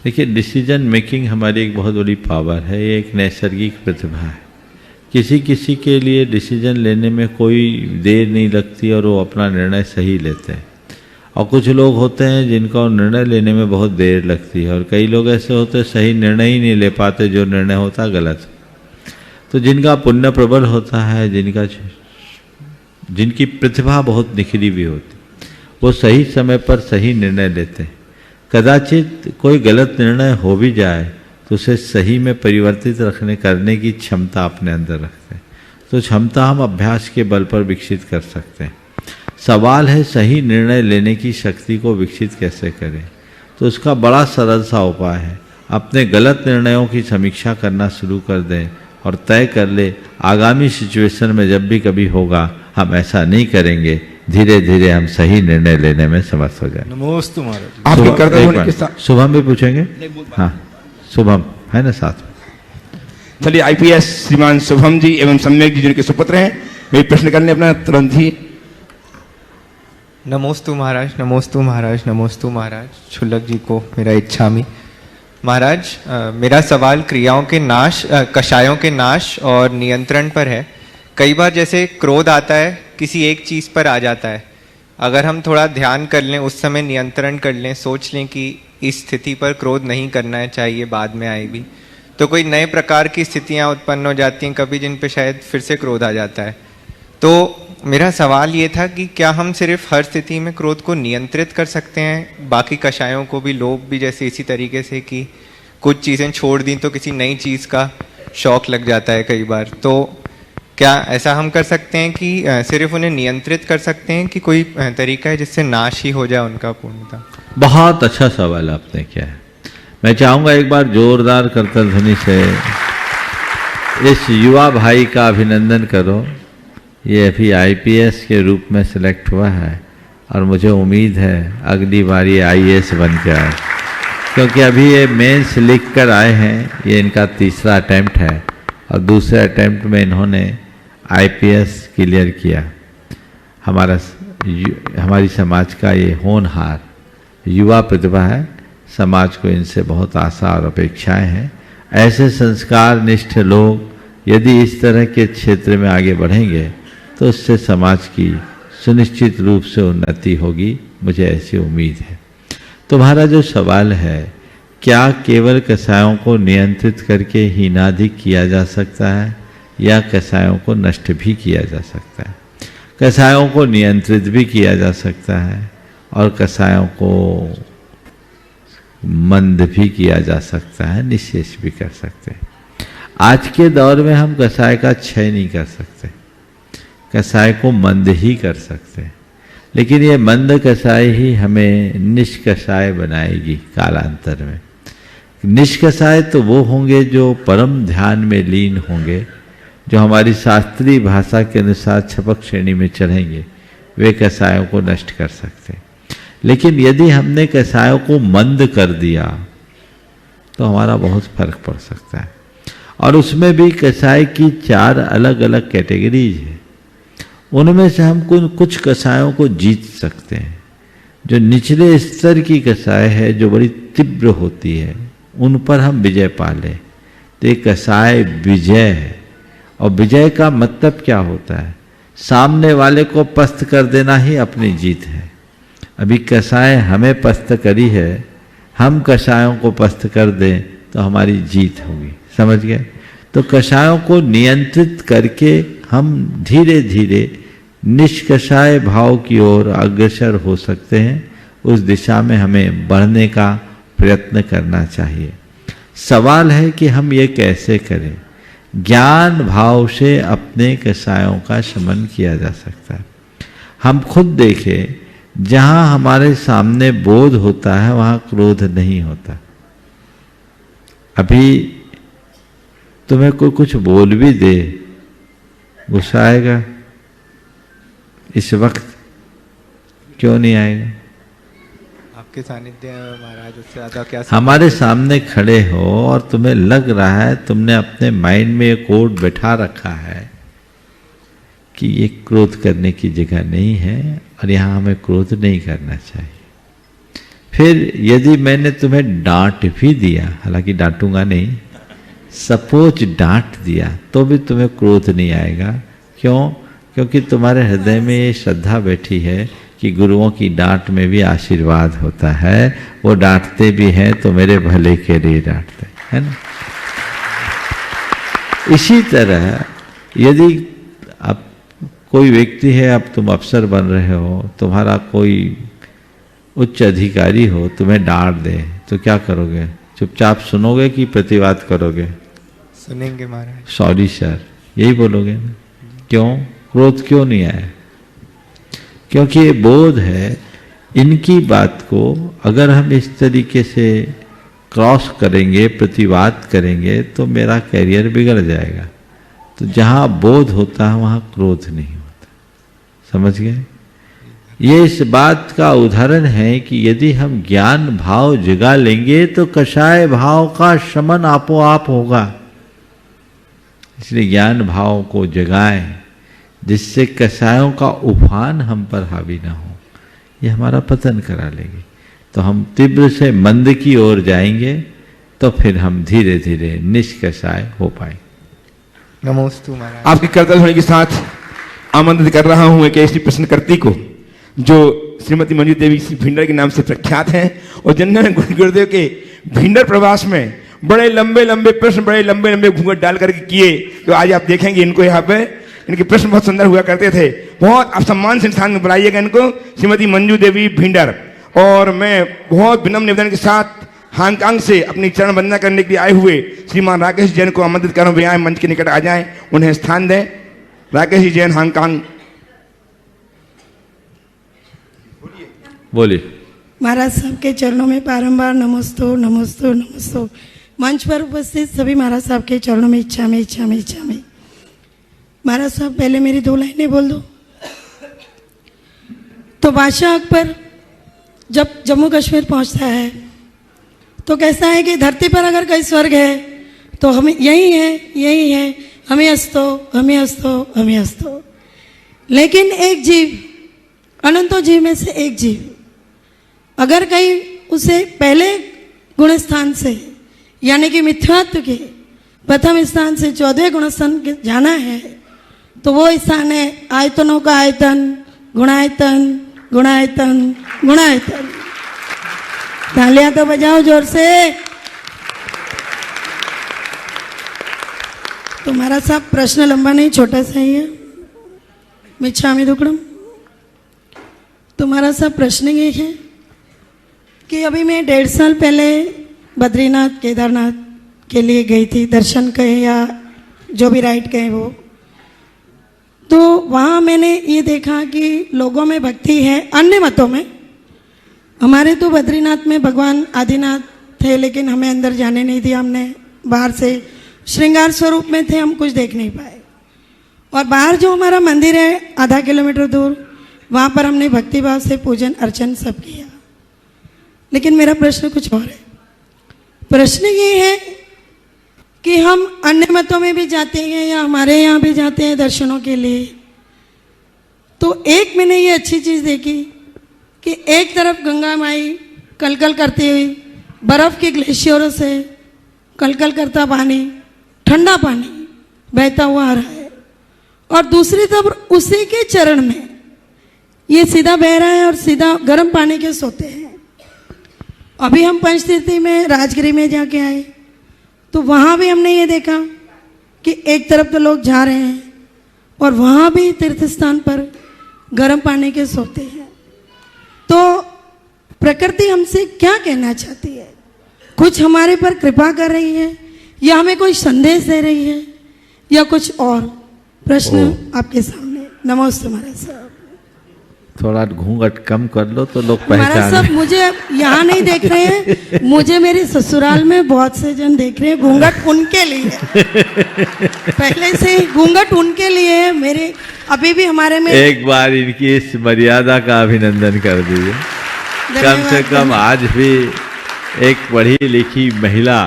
Speaker 4: देखिए, डिसीजन मेकिंग हमारी एक बहुत बड़ी पावर है, ये एक नैसर्गिक प्रतिभा है। किसी किसी के लिए डिसीजन लेने में कोई देर नहीं लगती और वो अपना निर्णय सही लेते हैं, और कुछ लोग होते हैं जिनको निर्णय लेने में बहुत देर लगती है, और कई लोग ऐसे होते हैं सही निर्णय ही नहीं ले पाते, जो निर्णय होता गलत। तो जिनका पुण्य प्रबल होता है, जिनकी प्रतिभा बहुत निखरी हुई होती, वो सही समय पर सही निर्णय लेते हैं। कदाचित कोई गलत निर्णय हो भी जाए तो उसे सही में परिवर्तित करने की क्षमता अपने अंदर रखते हैं। तो क्षमता हम अभ्यास के बल पर विकसित कर सकते हैं। सवाल है सही निर्णय लेने की शक्ति को विकसित कैसे करें। तो उसका बड़ा सरल सा उपाय है, अपने गलत निर्णयों की समीक्षा करना शुरू कर दें और तय कर ले आगामी सिचुएशन में जब भी कभी होगा हम ऐसा नहीं करेंगे, धीरे धीरे हम सही निर्णय लेने में समर्थ हो जाए।
Speaker 11: नमोस्तु महाराज।
Speaker 2: आपके कर्तव्य होने के साथ
Speaker 4: शुभम भी पूछेंगे। हाँ, शुभम है ना साथ में।
Speaker 2: चलिए, आईपीएस श्रीमान शुभम जी एवं सम्यक जी जिनके सुपुत्र हैं, वे प्रश्न करने अपना तुरंत ही।
Speaker 12: नमोस्तु महाराज, नमोस्तु महाराज, नमोस्तु महाराज। क्षुल्लक जी को मेरा इच्छामि। महाराज, मेरा सवाल क्रियाओं के नाश, कषायों के नाश और नियंत्रण पर है। कई बार जैसे क्रोध आता है, किसी एक चीज़ पर आ जाता है, अगर हम थोड़ा ध्यान कर लें, उस समय नियंत्रण कर लें, सोच लें कि इस स्थिति पर क्रोध नहीं करना है, चाहिए बाद में आएगी, तो कोई नए प्रकार की स्थितियां उत्पन्न हो जाती हैं कभी, जिन पे शायद फिर से क्रोध आ जाता है। तो मेरा सवाल ये था कि क्या हम सिर्फ हर स्थिति में क्रोध को नियंत्रित कर सकते हैं, बाकी कषायों को भी, लोग भी जैसे इसी तरीके से कि कुछ चीज़ें छोड़ दी तो किसी नई चीज़ का शौक लग जाता है कई बार, तो क्या ऐसा हम कर सकते हैं कि सिर्फ उन्हें नियंत्रित कर सकते हैं कि कोई तरीका है जिससे नाश ही हो जाए उनका पूर्णतः?
Speaker 4: बहुत अच्छा सवाल आपने किया है। मैं चाहूँगा एक बार जोरदार करतल ध्वनि से इस युवा भाई का अभिनंदन करो। ये अभी आईपीएस के रूप में सिलेक्ट हुआ है और मुझे उम्मीद है अगली बार ये आईएएस बन के आए, क्योंकि अभी ये मेंस लिख कर आए हैं, ये इनका तीसरा अटैम्प्ट है और दूसरे अटैम्प्ट में इन्होंने आईपीएस क्लियर किया। हमारी समाज का ये होनहार युवा प्रतिभा है, समाज को इनसे बहुत आशा और अपेक्षाएं हैं। ऐसे संस्कार निष्ठ लोग यदि इस तरह के क्षेत्र में आगे बढ़ेंगे तो उससे समाज की सुनिश्चित रूप से उन्नति होगी, मुझे ऐसी उम्मीद है। तुम्हारा जो सवाल है, क्या केवल कषायों को नियंत्रित करके हीनाधिक किया जा सकता है या कषायों को नष्ट भी किया जा सकता है? कषायों को नियंत्रित भी किया जा सकता है और कषायों को मंद भी किया जा सकता है, निःशेष भी कर सकते हैं। आज के दौर में हम कषाय का क्षय नहीं कर सकते, कसाय को मंद ही कर सकते हैं, लेकिन ये मंद कसाय ही हमें निष्कसाय बनाएगी कालांतर में। निष्कसाय तो वो होंगे जो परम ध्यान में लीन होंगे, जो हमारी शास्त्रीय भाषा के अनुसार छपक श्रेणी में चढ़ेंगे, वे कसायों को नष्ट कर सकते हैं। लेकिन यदि हमने कसायों को मंद कर दिया तो हमारा बहुत फर्क पड़ सकता है। और उसमें भी कसाय की 4 अलग अलग कैटेगरीज है। उनमें से हम कुछ कसायों को जीत सकते हैं। जो निचले स्तर की कसाय है, जो बड़ी तीव्र होती है, उन पर हम विजय पा लें तो ये कसाय विजय है। और विजय का मतलब क्या होता है? सामने वाले को पस्त कर देना ही अपनी जीत है। अभी कसाय हमें पस्त करी है, हम कसायों को पस्त कर दें तो हमारी जीत होगी। समझ गए? तो कसायों को नियंत्रित करके हम धीरे धीरे निष्कसाय भाव की ओर अग्रसर हो सकते हैं। उस दिशा में हमें बढ़ने का प्रयत्न करना चाहिए। सवाल है कि हम ये कैसे करें। ज्ञान भाव से अपने कसायों का शमन किया जा सकता है। हम खुद देखें, जहां हमारे सामने बोध होता है वहां क्रोध नहीं होता। अभी तुम्हें कोई कुछ बोल भी दे, गुस्सा आएगा? इस वक्त क्यों नहीं आएगा?
Speaker 12: आपके सानिध्य महाराज, उससे ज्यादा क्या?
Speaker 4: हमारे सामने खड़े हो और तुम्हें लग रहा है, तुमने अपने माइंड में एक कोड बैठा रखा है कि ये क्रोध करने की जगह नहीं है और यहाँ हमें क्रोध नहीं करना चाहिए। फिर यदि मैंने तुम्हें डांट भी दिया, हालांकि डांटूंगा नहीं, सपोज डांट दिया, तो भी तुम्हें क्रोध नहीं आएगा। क्यों? क्योंकि तुम्हारे हृदय में ये श्रद्धा बैठी है कि गुरुओं की डांट में भी आशीर्वाद होता है। वो डांटते भी हैं तो मेरे भले के लिए डांटते हैं ना। इसी तरह यदि अब कोई व्यक्ति है, अब तुम अफसर बन रहे हो, तुम्हारा कोई उच्च अधिकारी हो, तुम्हें डांट दे तो क्या करोगे? चुपचाप सुनोगे कि प्रतिवाद करोगे?
Speaker 12: सुनेंगे महाराज।
Speaker 4: सॉरी सर, यही बोलोगे ना? क्यों? क्रोध क्यों नहीं आया? क्योंकि ये बोध है। इनकी बात को अगर हम इस तरीके से क्रॉस करेंगे, प्रतिवाद करेंगे, तो मेरा कैरियर बिगड़ जाएगा। तो जहाँ बोध होता है वहाँ क्रोध नहीं होता। समझ गए? ये इस बात का उदाहरण है कि यदि हम ज्ञान भाव जगा लेंगे तो कषाय भाव का शमन आपो आप होगा। इसलिए ज्ञान भाव को जगाएं, जिससे कषायों का उफान हम पर हावी ना हो। ये हमारा पतन करा लेंगे। तो हम तीव्र से मंद की ओर जाएंगे तो फिर हम धीरे धीरे निष्कषाय हो पाएंगे।
Speaker 12: नमोस्तु महाराज।
Speaker 2: आपके कर्तव्य होने के साथ आमंत्रित कर रहा हूं एक ऐसी प्रश्नकर्ती को जो श्रीमती मंजू देवी भिंडर के नाम से प्रख्यात हैं और जिन्होंने गुरुदेव के भिंडर प्रवास में बड़े लंबे लंबे प्रश्न, बड़े लंबे लंबे घूंघट डाल करके किए। तो आज आप देखेंगे इनको यहाँ पे, इनके प्रश्न बहुत सुंदर हुआ करते थे। बहुत आप सम्मान से इंसान में बुलाइएगा इनको, श्रीमती मंजू देवी भिंडर। और मैं बहुत विनम्र निवेदन के साथ हांगकांग से अपनी चरण वंदना करने के लिए आए हुए श्रीमान राकेश जैन को आमंत्रित कर रहा हूं, मंच के निकट आ जाएं, उन्हें स्थान दें। राकेश जी जैन, हांगकांग।
Speaker 4: बोलिए।
Speaker 13: महाराज साहब के चरणों में बारंबार नमोस्तु नमोस्तु नमोस्तु। मंच पर उपस्थित सभी महाराज साहब के चरणों में इच्छा में इच्छा में इच्छा में। महाराज साहब पहले मेरी 2 लाइनें बोल दो। तो बादशाह अकबर जब जम्मू कश्मीर पहुंचता है तो कैसा है कि धरती पर अगर कोई स्वर्ग है तो हम यही है, हमें हंसतो, हमें हंसतो, हमें हंसतो। लेकिन एक जीव, अनंतों जीव में से एक जीव, अगर कहीं उसे पहले गुण स्थान से यानी कि मिथ्यात्व के प्रथम स्थान से 14वें गुण स्थान जाना है तो वो स्थान है आयतनों का आयतन, गुणायतन, गुणायतन, गुणायतन। तालियां तो बजाओ जोर से। तो महाराज साहब प्रश्न लंबा नहीं, छोटा सा ही है। मिच्छामि दुक्कडम। तो महाराज साहब प्रश्न ये है कि अभी मैं 1.5 साल पहले बद्रीनाथ केदारनाथ के लिए गई थी, दर्शन कहे या जो भी राइड कहे वो। तो वहाँ मैंने ये देखा कि लोगों में भक्ति है, अन्य मतों में। हमारे तो बद्रीनाथ में भगवान आदिनाथ थे, लेकिन हमें अंदर जाने नहीं दिया। हमने बाहर से श्रृंगार स्वरूप में थे, हम कुछ देख नहीं पाए। और बाहर जो हमारा मंदिर है आधा किलोमीटर दूर, वहाँ पर हमने भक्ति भाव से पूजन अर्चन सब किया। लेकिन मेरा प्रश्न कुछ और है। प्रश्न ये है कि हम अन्य मतों में भी जाते हैं या हमारे यहाँ भी जाते हैं दर्शनों के लिए, तो एक मैंने ये अच्छी चीज़ देखी कि एक तरफ गंगा माई कलकल करती हुई बर्फ़ के ग्लेशियरों से कलकल करता पानी, ठंडा पानी बहता हुआ आ रहा है, और दूसरी तरफ उसी के चरण में ये सीधा बह रहा है और सीधा गर्म पानी के सोते हैं। अभी हम पंचतीर्थी में राजगिरी में जाके आए, तो वहाँ भी हमने ये देखा कि एक तरफ तो लोग जा रहे हैं और वहाँ भी तीर्थ स्थान पर गर्म पानी के सोते हैं। तो प्रकृति हमसे क्या कहना चाहती है? कुछ हमारे पर कृपा कर रही है या हमें कोई संदेश दे रही है या कुछ और? प्रश्न आपके सामने। नमस्ते महाराज साहब।
Speaker 4: थोड़ा घूंघट कम कर लो तो लोग
Speaker 13: महाराज
Speaker 4: पहचाने।
Speaker 13: साहब मुझे यहाँ नहीं देख रहे हैं, मुझे मेरे ससुराल में बहुत से जन देख रहे हैं। घूंघट उनके लिए पहले से ही घूंघट उनके लिए है। मेरे अभी भी हमारे में
Speaker 4: एक बार इनकी इस मर्यादा का अभिनंदन कर दीजिए। कम से कम आज भी एक पढ़ी लिखी महिला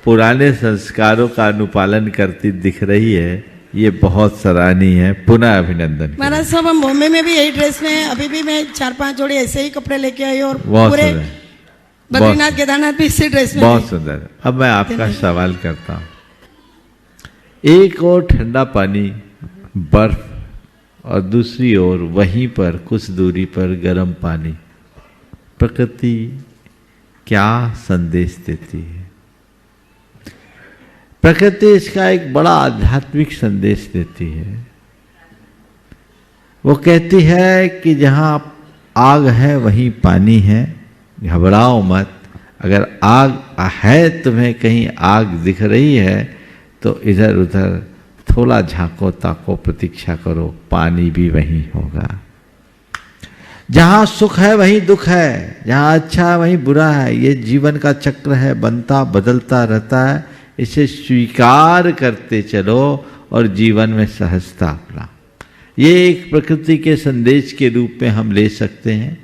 Speaker 4: पुराने संस्कारों का अनुपालन करती दिख रही है, ये बहुत सराहनीय है। पुनः अभिनंदन।
Speaker 13: महाराज साहब हम बॉम्बे में भी यही ड्रेस में हैं, अभी भी मैं 4-5 जोड़ी ऐसे ही कपड़े लेके आई और पूरे बद्रीनाथ केदारनाथ भी इसी ड्रेस में।
Speaker 4: बहुत सुंदर। अब मैं आपका सवाल करता हूँ। एक और ठंडा पानी बर्फ और दूसरी ओर वहीं पर कुछ दूरी पर गर्म पानी, प्रकृति क्या संदेश देती है? प्रकृति इसका एक बड़ा आध्यात्मिक संदेश देती है। वो कहती है कि जहाँ आग है वहीं पानी है, घबराओ मत। अगर आग है, तुम्हें कहीं आग दिख रही है तो इधर उधर थोड़ा झांको ताको, प्रतीक्षा करो, पानी भी वहीं होगा। जहाँ सुख है वहीं दुख है, जहाँ अच्छा है वहीं बुरा है। ये जीवन का चक्र है, बनता बदलता रहता है। इसे स्वीकार करते चलो और जीवन में सहजता अपना। ये एक प्रकृति के संदेश के रूप में हम ले सकते हैं।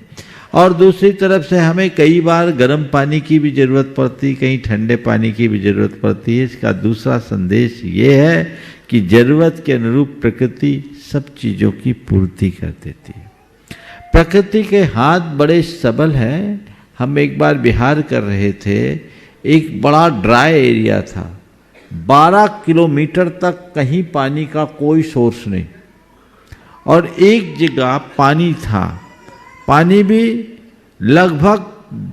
Speaker 4: और दूसरी तरफ से हमें कई बार गर्म पानी की भी जरूरत पड़ती, कहीं ठंडे पानी की भी जरूरत पड़ती है। इसका दूसरा संदेश ये है कि जरूरत के अनुरूप प्रकृति सब चीज़ों की पूर्ति कर देती है। प्रकृति के हाथ बड़े सबल हैं। हम एक बार बिहार कर रहे थे, एक बड़ा ड्राई एरिया था, 12 किलोमीटर तक कहीं पानी का कोई सोर्स नहीं, और एक जगह पानी था। पानी भी लगभग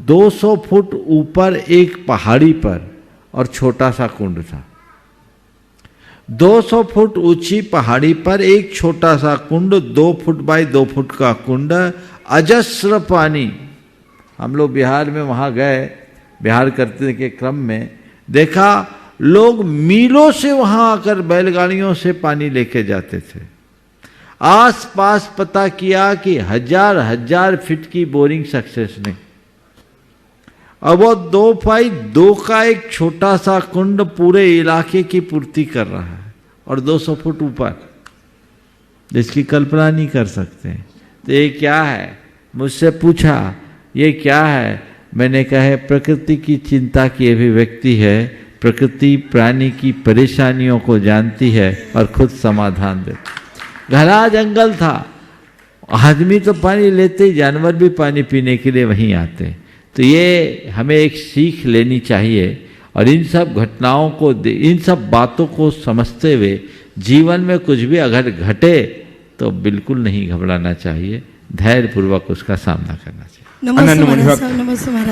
Speaker 4: 200 फुट ऊपर एक पहाड़ी पर, और छोटा सा कुंड था। 200 फुट ऊंची पहाड़ी पर एक छोटा सा कुंड, 2 फुट बाय 2 फुट का कुंड, अजस्र पानी। हम लोग बिहार में वहाँ गए, बिहार करते के क्रम में देखा लोग मीलों से वहां आकर बैलगाड़ियों से पानी लेके जाते थे। आस पास पता किया कि हजार फीट की बोरिंग सक्सेस नहीं। अब वो 2x2 का एक छोटा सा कुंड पूरे इलाके की पूर्ति कर रहा है, और 200 फुट ऊपर, जिसकी कल्पना नहीं कर सकते। तो ये क्या है? मुझसे पूछा ये क्या है? मैंने कहा है प्रकृति की चिंता की अभिव्यक्ति है। प्रकृति प्राणी की परेशानियों को जानती है और खुद समाधान देती। घना जंगल था, आदमी तो पानी लेते ही, जानवर भी पानी पीने के लिए वहीं आते हैं। तो ये हमें एक सीख लेनी चाहिए, और इन सब घटनाओं को, इन सब बातों को समझते हुए जीवन में कुछ भी अगर घटे तो बिल्कुल नहीं घबराना चाहिए, धैर्यपूर्वक उसका सामना करना चाहिए।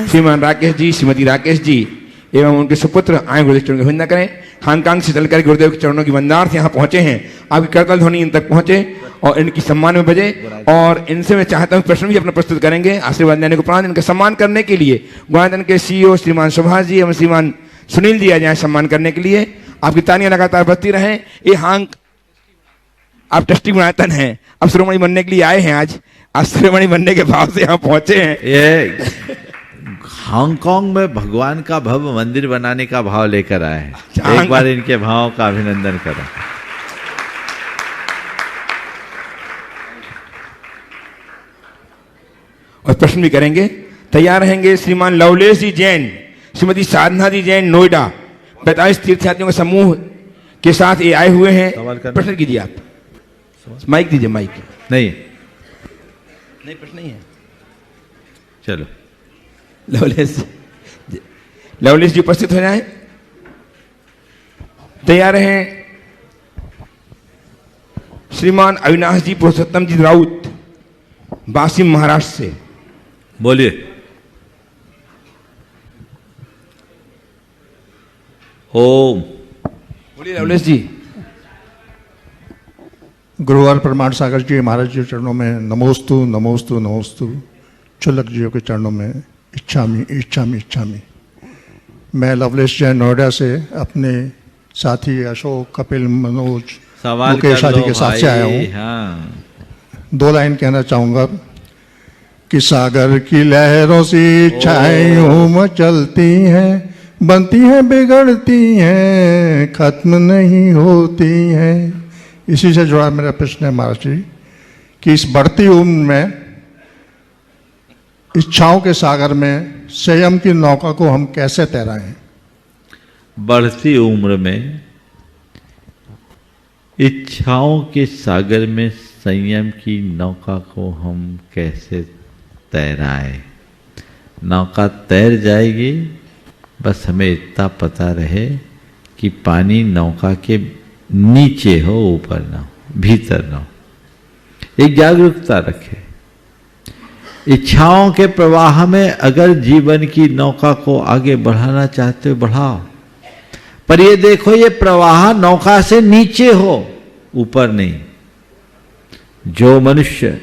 Speaker 2: श्रीमान राकेश जी, श्रीमती राकेश जी एवं उनके सुपुत्र आए गुरुदेव चरणों की वंदना करें। खानकांग से चलकर गुरुदेव के चरणों की वंदनार्थ यहाँ पहुंचे हैं। आपकी करकल ध्वनि इन तक पहुंचे और इनकी सम्मान में बजे। और इनसे मैं चाहता हूँ प्रश्न भी अपना प्रस्तुत करेंगे। आशीर्वाद देने को प्राण इनका सम्मान करने के लिए गुणायतन के CEO श्रीमान सुभाष जी एवं श्रीमान सुनील जी आ जाए सम्मान करने के लिए। आपकी तालियां लगातार बजती रहें। ये हांग आप ट्रस्टी गुणायतन हैं, अब शिरोमणि बनने के लिए आए हैं। आज शिरोमणि बनने के भाव से यहाँ पहुंचे हैं।
Speaker 4: ये हांगकांग में भगवान का भव्य मंदिर बनाने का भाव लेकर आए हैं। एक बार इनके भावों का अभिनंदन करें।
Speaker 2: और प्रश्न भी करेंगे। तैयार रहेंगे श्रीमान लवलेश जी जैन, श्रीमती साधना जी जैन, नोएडा। 45 तीर्थयात्रियों के समूह के साथ ये आए हुए हैं। प्रश्न कीजिए आप। माइक दीजिए, माइक।
Speaker 4: नहीं
Speaker 2: प्रश्न नहीं है।
Speaker 4: चलो
Speaker 2: लवलेश जी उपस्थित हो जाएं। तैयार हैं श्रीमान अविनाश जी पुरुषोत्तम जी राउत, वाशिम महाराष्ट्र से।
Speaker 4: बोलिए। ओम।
Speaker 2: बोलिए लवलेश जी।
Speaker 14: गुरुवार प्रमाण सागर जी महाराज जी चरणों में नमोस्तु नमोस्तु नमोस्तु। चुल्लक जी के चरणों में इच्छामी इच्छामी इच्छामी। मैं लवलेश जैन नोएडा से अपने साथी अशोक, कपिल, मनोज, मुकेश आदि के साथ से आया हूँ।
Speaker 4: हाँ।
Speaker 14: 2 लाइन कहना चाहूँगा कि सागर की लहरों से इच्छाएं यूं चलती हैं, बनती हैं बिगड़ती हैं, खत्म नहीं होती हैं। इसी से जुड़ा मेरा प्रश्न है महाराज जी कि इस बढ़ती उम्र में इच्छाओं के सागर में संयम की नौका को हम कैसे तैराएं?
Speaker 4: बढ़ती उम्र में इच्छाओं के सागर में संयम की नौका को हम कैसे तैराएं? नौका तैर जाएगी, बस हमें इतना पता रहे कि पानी नौका के नीचे हो, ऊपर ना हो, भीतर ना हो। एक जागरूकता रखे। इच्छाओं के प्रवाह में अगर जीवन की नौका को आगे बढ़ाना चाहते हो बढ़ाओ, पर ये देखो ये प्रवाह नौका से नीचे हो, ऊपर नहीं। जो मनुष्य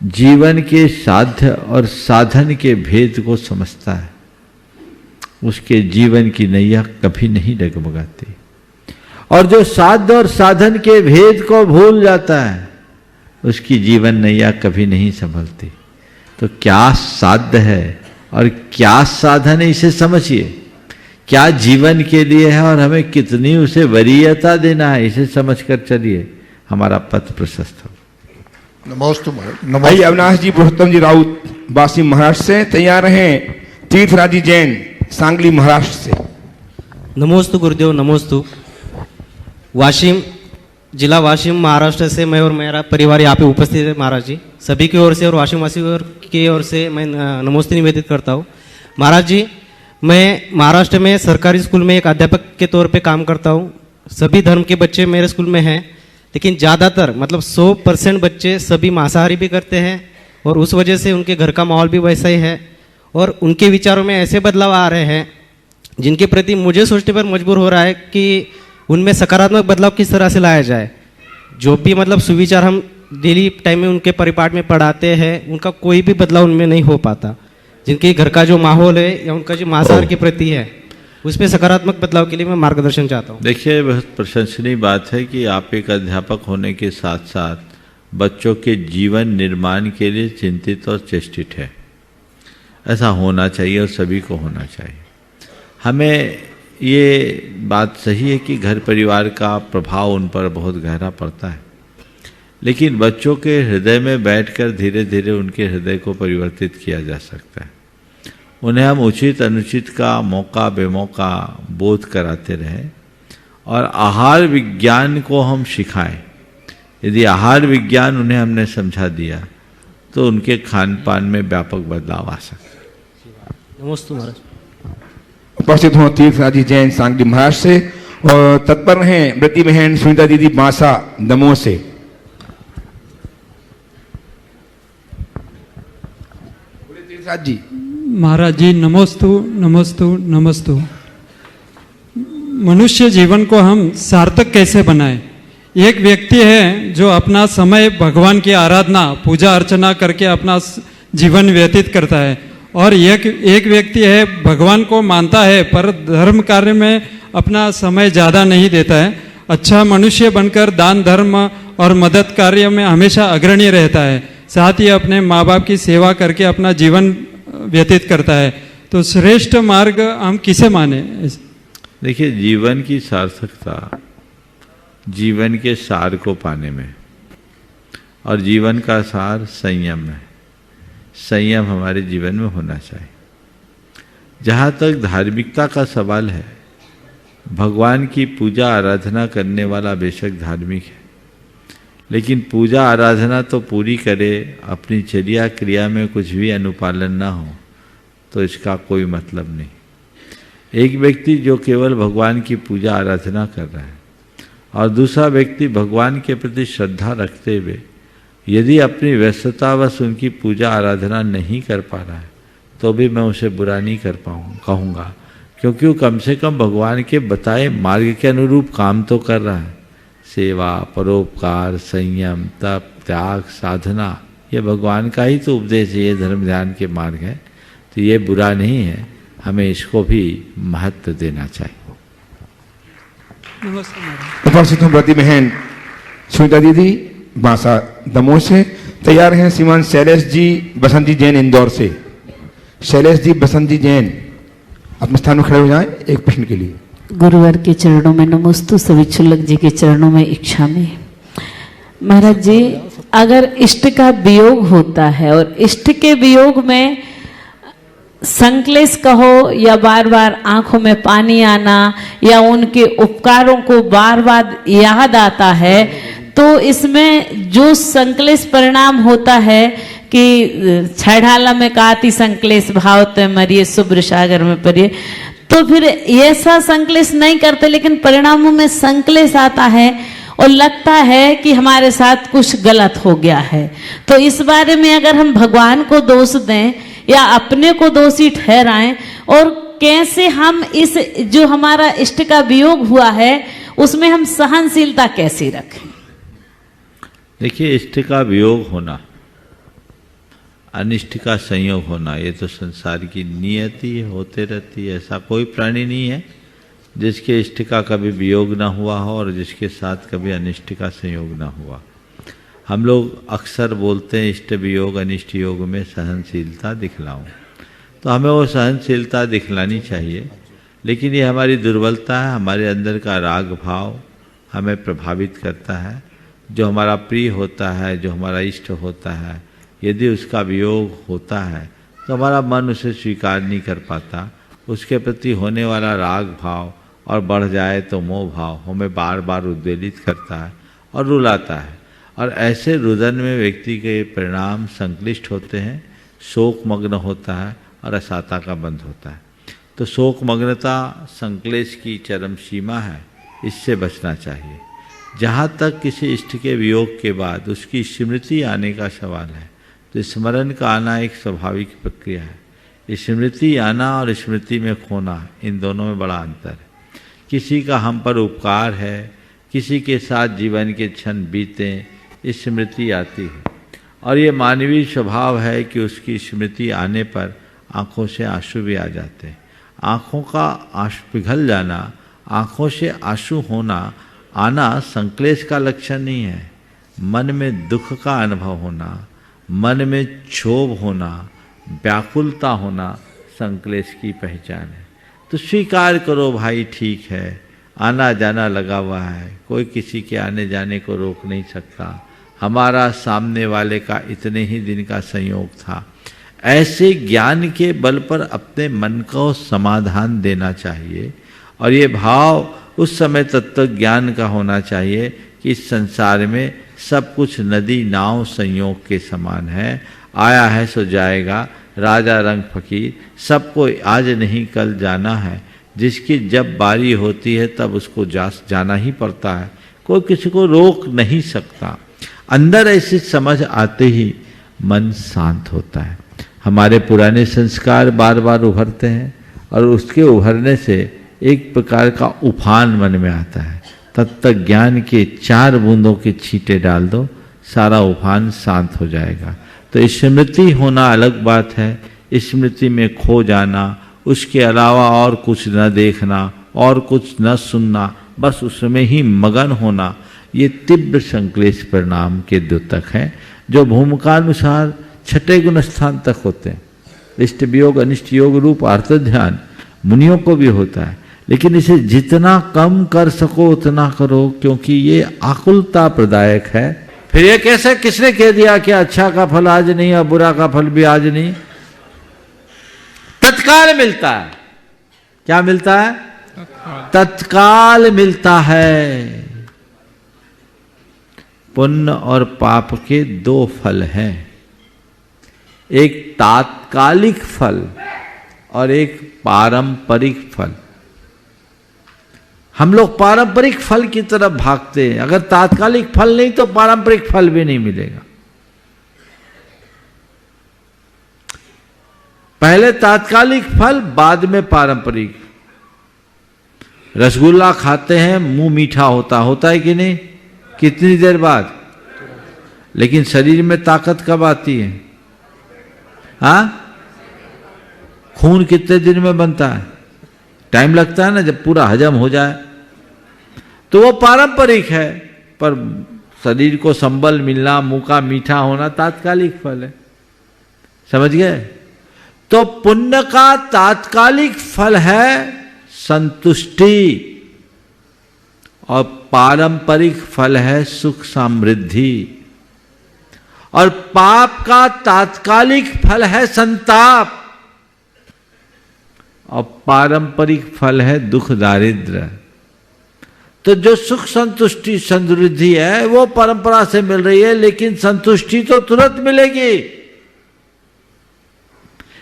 Speaker 4: जीवन के साध्य और साधन के भेद को समझता है, उसके जीवन की नैया कभी नहीं डगमगाती। और जो साध्य और साधन के भेद को भूल जाता है, उसकी जीवन नैया कभी नहीं संभलती। तो क्या साध्य है और क्या साधन है, इसे समझिए। क्या जीवन के लिए है और हमें कितनी उसे वरीयता देना है, इसे समझकर चलिए, हमारा पथ प्रशस्त हो।
Speaker 14: नमोस्तु।
Speaker 2: भाई अविनाश जी पुरुषोत्तम जी राउत, वाशिम महाराष्ट्र से। तैयार हैं तीर्थराज जी जैन, सांगली महाराष्ट्र से।
Speaker 15: नमोस्तु गुरुदेव, नमोस्तु। वाशिम जिला वाशिम महाराष्ट्र से मैं और मेरा परिवार यहाँ पे उपस्थित है महाराज जी। सभी की ओर से और वाशिम वासी की ओर से मैं नमोस्ते निवेदित करता हूँ। महाराज जी, मैं महाराष्ट्र में सरकारी स्कूल में एक अध्यापक के तौर पे काम करता हूँ। सभी धर्म के बच्चे मेरे स्कूल में हैं, लेकिन ज़्यादातर मतलब 100% बच्चे सभी मांसाहारी भी करते हैं और उस वजह से उनके घर का माहौल भी वैसा ही है और उनके विचारों में ऐसे बदलाव आ रहे हैं जिनके प्रति मुझे सोचने पर मजबूर हो रहा है कि उनमें सकारात्मक बदलाव किस तरह से लाया जाए। जो भी मतलब सुविचार हम डेली टाइम में उनके परिपाठ में पढ़ाते हैं, उनका कोई भी बदलाव उनमें नहीं हो पाता। जिनके घर का जो माहौल है या उनका जो मांसाहार के प्रति है, उसमें सकारात्मक बदलाव के लिए मैं मार्गदर्शन चाहता हूँ।
Speaker 4: देखिए, बहुत प्रशंसनीय बात है कि आप एक अध्यापक होने के साथ साथ बच्चों के जीवन निर्माण के लिए चिंतित और चेष्टित है। ऐसा होना चाहिए और सभी को होना चाहिए। हमें ये बात सही है कि घर परिवार का प्रभाव उन पर बहुत गहरा पड़ता है, लेकिन बच्चों के हृदय में बैठकर धीरे धीरे उनके हृदय को परिवर्तित किया जा सकता है। उन्हें हम उचित अनुचित का मौका बेमौका बोध कराते रहें और आहार विज्ञान को हम सिखाएं। यदि आहार विज्ञान उन्हें हमने समझा दिया तो उनके खान पान में व्यापक बदलाव आ सकता है।
Speaker 15: नमस्ते महाराज।
Speaker 2: उपस्थित हो तीर्थराज जी जैन, सांगली महाराष्ट्र से। और तत्पर हैं व्रती बहन सुनीता दीदी बांसा, दमोह से। तीर्थराज जी।
Speaker 16: महाराज जी नमोस्तु नमोस्तु नमोस्तु। मनुष्य जीवन को हम सार्थक कैसे बनाएं? एक व्यक्ति है जो अपना समय भगवान की आराधना पूजा अर्चना करके अपना जीवन व्यतीत करता है, और एक व्यक्ति है भगवान को मानता है पर धर्म कार्य में अपना समय ज़्यादा नहीं देता है। अच्छा मनुष्य बनकर दान धर्म और मदद कार्य में हमेशा अग्रणी रहता है, साथ ही अपने माँ बाप की सेवा करके अपना जीवन व्यतीत करता है, तो श्रेष्ठ मार्ग हम किसे माने?
Speaker 4: देखिए, जीवन की सार्थकता जीवन के सार को पाने में, और जीवन का सार संयम है। संयम हमारे जीवन में होना चाहिए। जहाँ तक धार्मिकता का सवाल है, भगवान की पूजा आराधना करने वाला बेशक धार्मिक है, लेकिन पूजा आराधना तो पूरी करे, अपनी चर्या क्रिया में कुछ भी अनुपालन ना हो तो इसका कोई मतलब नहीं। एक व्यक्ति जो केवल भगवान की पूजा आराधना कर रहा है और दूसरा व्यक्ति भगवान के प्रति श्रद्धा रखते हुए यदि अपनी व्यस्ततावश उनकी पूजा आराधना नहीं कर पा रहा है तो भी मैं उसे बुरा नहीं कहूँगा, क्योंकि वो कम से कम भगवान के बताए मार्ग के अनुरूप काम तो कर रहा है। सेवा, परोपकार, संयम, तप, त्याग, साधना, ये भगवान का ही तो उपदेश है, ये धर्म ध्यान के मार्ग है, तो ये बुरा नहीं है, हमें इसको भी महत्व देना चाहिए।
Speaker 2: उपस्थित व्रती बहन सुनीता दीदी बांसा दमोह से तैयार हैं। श्रीमान शैलेश जी बसंत जी जैन इंदौर से। शैलेश जी बसंत जी जैन अपने स्थान में खड़े हो जाएं एक प्रश्न के लिए।
Speaker 17: गुरुवर के चरणों में नमोस्तु, सभी क्षुल्लक जी के चरणों में इच्छा में। महाराज जी, अगर इष्ट का वियोग होता है और इष्ट के वियोग में संक्लेश कहो या बार बार आंखों में पानी आना या उनके उपकारों को बार बार याद आता है, तो इसमें जो संक्लेश परिणाम होता है कि छढ़ाला में काति संक्लेश भाव ते मरिए शुभ्र सागर में परिए, तो फिर ऐसा संक्लेश नहीं करते, लेकिन परिणामों में संक्लेश आता है और लगता है कि हमारे साथ कुछ गलत हो गया है। तो इस बारे में अगर हम भगवान को दोष दें या अपने को दोषी ठहराएं, और कैसे हम इस जो हमारा इष्ट का वियोग हुआ है उसमें हम सहनशीलता कैसे रखें?
Speaker 4: देखिए, इष्ट का वियोग होना, अनिष्ट का संयोग होना, ये तो संसार की नियति होते रहती है। ऐसा कोई प्राणी नहीं है जिसके इष्ट का कभी वियोग ना हुआ हो और जिसके साथ कभी अनिष्ट का संयोग ना हुआ। हम लोग अक्सर बोलते हैं इष्ट वियोग अनिष्ट योग में सहनशीलता दिखलाऊं, तो हमें वो सहनशीलता दिखलानी चाहिए, लेकिन ये हमारी दुर्बलता है। हमारे अंदर का राग भाव हमें प्रभावित करता है। जो हमारा प्रिय होता है, जो हमारा इष्ट होता है, यदि उसका वियोग होता है तो हमारा मन उसे स्वीकार नहीं कर पाता। उसके प्रति होने वाला राग भाव और बढ़ जाए तो मोह भाव हमें बार बार उद्वेलित करता है और रुलाता है, और ऐसे रुदन में व्यक्ति के परिणाम संक्लिष्ट होते हैं, शोक मग्न होता है और असाता का बंध होता है। तो शोक मग्नता संक्लेश की चरम सीमा है, इससे बचना चाहिए। जहाँ तक किसी इष्ट के वियोग के बाद उसकी स्मृति आने का सवाल है, तो स्मरण का आना एक स्वाभाविक प्रक्रिया है। स्मृति आना और स्मृति में खोना, इन दोनों में बड़ा अंतर है। किसी का हम पर उपकार है, किसी के साथ जीवन के क्षण बीते, स्मृति आती है, और ये मानवीय स्वभाव है कि उसकी स्मृति आने पर आँखों से आंसू भी आ जाते हैं। आँखों का आंसू पिघल जाना, आँखों से आंसू होना आना संक्लेश का लक्षण नहीं है। मन में दुख का अनुभव होना, मन में क्षोभ होना, व्याकुलता होना संक्लेश की पहचान है। तो स्वीकार करो भाई, ठीक है, आना जाना लगा हुआ है, कोई किसी के आने जाने को रोक नहीं सकता। हमारा सामने वाले का इतने ही दिन का संयोग था। ऐसे ज्ञान के बल पर अपने मन को समाधान देना चाहिए, और ये भाव उस समय तत्व ज्ञान का होना चाहिए कि इस संसार में सब कुछ नदी नाव संयोग के समान है। आया है सो जाएगा, राजा रंग फकीर, सबको आज नहीं कल जाना है। जिसकी जब बारी होती है तब उसको जाना ही पड़ता है, कोई किसी को रोक नहीं सकता। अंदर ऐसी समझ आते ही मन शांत होता है। हमारे पुराने संस्कार बार बार उभरते हैं और उसके उभरने से एक प्रकार का उफान मन में आता है। तत्व ज्ञान के 4 बूंदों के छींटे डाल दो, सारा उफान शांत हो जाएगा। तो स्मृति होना अलग बात है, स्मृति में खो जाना, उसके अलावा और कुछ न देखना और कुछ न सुनना, बस उसमें ही मगन होना, ये तीव्र संक्लेश परिणाम के द्योतक हैं, जो भूमिकानुसार छठे गुण स्थान तक होते हैं। इष्ट वियोग अनिष्ट योग रूप अर्थ ध्यान मुनियों को भी होता है, लेकिन इसे जितना कम कर सको उतना करो, क्योंकि ये आकुलता प्रदायक है। फिर ये कैसे, किसने कह दिया कि अच्छा का फल आज नहीं और बुरा का फल भी आज नहीं? तत्काल मिलता है। क्या मिलता है? तत्काल मिलता है। पुण्य और पाप के दो फल हैं, एक तात्कालिक फल और एक पारंपरिक फल। हम लोग पारंपरिक फल की तरफ भागते हैं। अगर तात्कालिक फल नहीं तो पारंपरिक फल भी नहीं मिलेगा। पहले तात्कालिक फल, बाद में पारंपरिक। रसगुल्ला खाते हैं, मुंह मीठा होता है कि नहीं? कितनी देर बाद? लेकिन शरीर में ताकत कब आती है? हाँ, खून कितने दिन में बनता है? टाइम लगता है ना, जब पूरा हजम हो जाए। तो वो पारंपरिक है, पर शरीर को संबल मिलना, मुंह का मीठा होना तात्कालिक फल है। समझ गए? तो पुण्य का तात्कालिक फल है संतुष्टि और पारंपरिक फल है सुख समृद्धि, और पाप का तात्कालिक फल है संताप और पारंपरिक फल है दुख दारिद्र्य। तो जो सुख संतुष्टि समृद्धि है वो परंपरा से मिल रही है, लेकिन संतुष्टि तो तुरंत मिलेगी।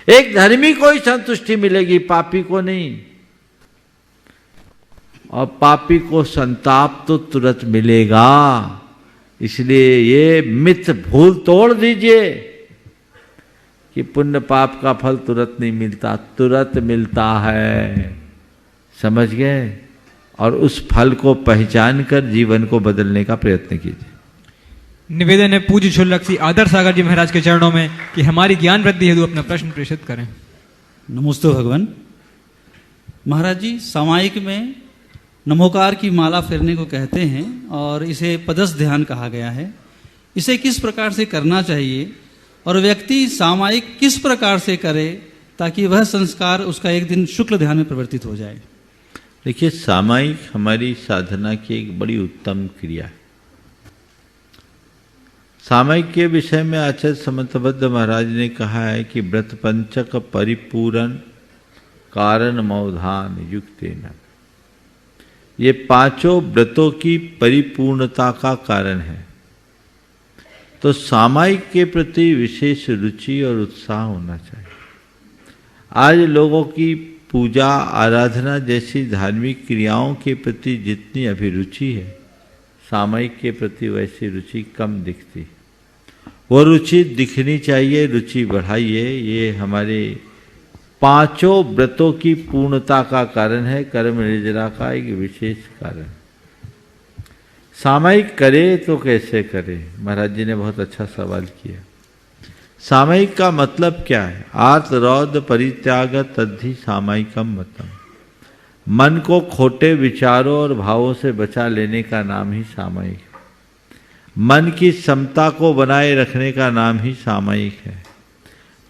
Speaker 4: एक धर्मी को ही संतुष्टि मिलेगी, पापी को नहीं। और पापी को संताप तो तुरंत मिलेगा। इसलिए ये मिथ भूल तोड़ दीजिए कि पुण्य पाप का फल तुरंत नहीं मिलता, तुरंत मिलता है। समझ गए? और उस फल को पहचान कर जीवन को बदलने का प्रयत्न कीजिए।
Speaker 18: निवेदन है पूज्य क्षुल्लक श्री आदर सागर जी महाराज के चरणों में कि हमारी ज्ञान वृद्धि हेतु अपना प्रश्न प्रेषित करें।
Speaker 19: नमोस्तु भगवान। महाराज जी, सामायिक में नमोकार की माला फेरने को कहते हैं और इसे पदस्थ ध्यान कहा गया है। इसे किस प्रकार से करना चाहिए और व्यक्ति सामायिक किस प्रकार से करे ताकि वह संस्कार उसका एक दिन शुक्ल ध्यान में परिवर्तित हो जाए?
Speaker 4: देखिए, सामायिक हमारी साधना की एक बड़ी उत्तम क्रिया है। सामायिक के विषय में आचार्य समंतबद्ध महाराज ने कहा है कि व्रत पंचक परिपूरण कारण मौधान युक्तेन। ये पांचों व्रतों की परिपूर्णता का कारण है। तो सामायिक के प्रति विशेष रुचि और उत्साह होना चाहिए। आज लोगों की पूजा आराधना जैसी धार्मिक क्रियाओं के प्रति जितनी अभिरुचि है, सामायिक के प्रति वैसी रुचि कम दिखती। वो रुचि दिखनी चाहिए, रुचि बढ़ाइए। ये हमारे पांचों व्रतों की पूर्णता का कारण है, कर्म निर्जरा का एक विशेष कारण। सामायिक करे तो कैसे करे? महाराज जी ने बहुत अच्छा सवाल किया। सामायिक का मतलब क्या है? आर्त रौद्र परित्याग तद्धि सामायिकम मतम। मन को खोटे विचारों और भावों से बचा लेने का नाम ही सामायिक है। मन की समता को बनाए रखने का नाम ही सामायिक है।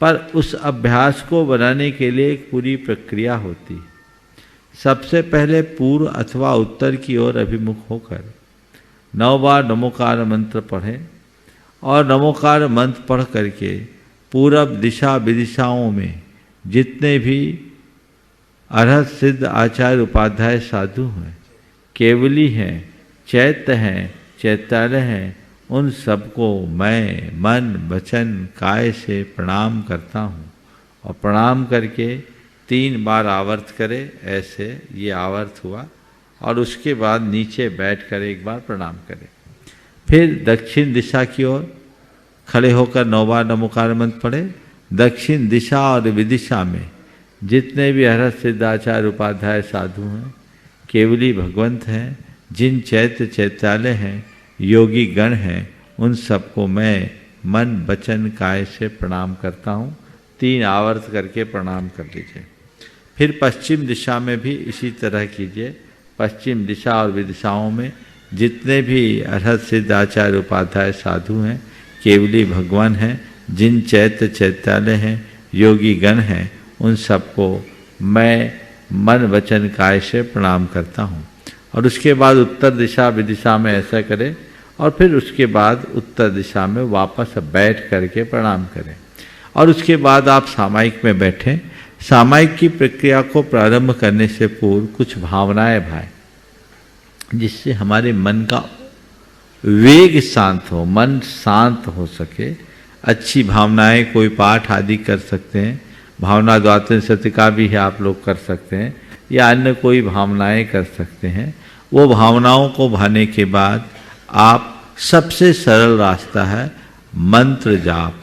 Speaker 4: पर उस अभ्यास को बनाने के लिए एक पूरी प्रक्रिया होती है। सबसे पहले पूर्व अथवा उत्तर की ओर अभिमुख होकर 9 बार नमोकार मंत्र पढ़ें और नमोकार मंत्र पढ़ करके पूरब दिशा विदिशाओं में जितने भी अरहत सिद्ध आचार्य उपाध्याय साधु हैं, केवली हैं, चैत्य हैं, चैत्यालय हैं, उन सबको मैं मन वचन काय से प्रणाम करता हूँ। और प्रणाम करके 3 बार आवर्त करे। ऐसे ये आवर्त हुआ और उसके बाद नीचे बैठकर एक बार प्रणाम करें। फिर दक्षिण दिशा की ओर खड़े होकर 9 बार नमोकार मंत्र पढ़े। दक्षिण दिशा और विदिशा में जितने भी अरहत सिद्धाचार्य उपाध्याय साधु हैं, केवली भगवंत हैं, जिन चैत्य चैत्यालय हैं, योगी गण हैं, उन सबको मैं मन वचन काय से प्रणाम करता हूँ। 3 आवर्त करके प्रणाम कर लीजिए। फिर पश्चिम दिशा में भी इसी तरह कीजिए। पश्चिम दिशा और विदिशाओं में जितने भी अरहत सिद्ध आचार्य उपाध्याय साधु हैं, केवली भगवान हैं, जिन चैत्य चैत्यालय हैं, योगी गण हैं, उन सबको मैं मन वचन काय से प्रणाम करता हूँ। और उसके बाद उत्तर दिशा विदिशा में ऐसा करें और फिर उसके बाद उत्तर दिशा में वापस बैठ करके प्रणाम करें। और उसके बाद आप सामायिक में बैठें। सामायिक की प्रक्रिया को प्रारंभ करने से पूर्व कुछ भावनाएं भाएं, जिससे हमारे मन का वेग शांत हो, मन शांत हो सके। अच्छी भावनाएं, कोई पाठ आदि कर सकते हैं, भावना द्वातन सत्य का भी है आप लोग कर सकते हैं, या अन्य कोई भावनाएं कर सकते हैं। वो भावनाओं को भाने के बाद आप सबसे सरल रास्ता है मंत्र जाप,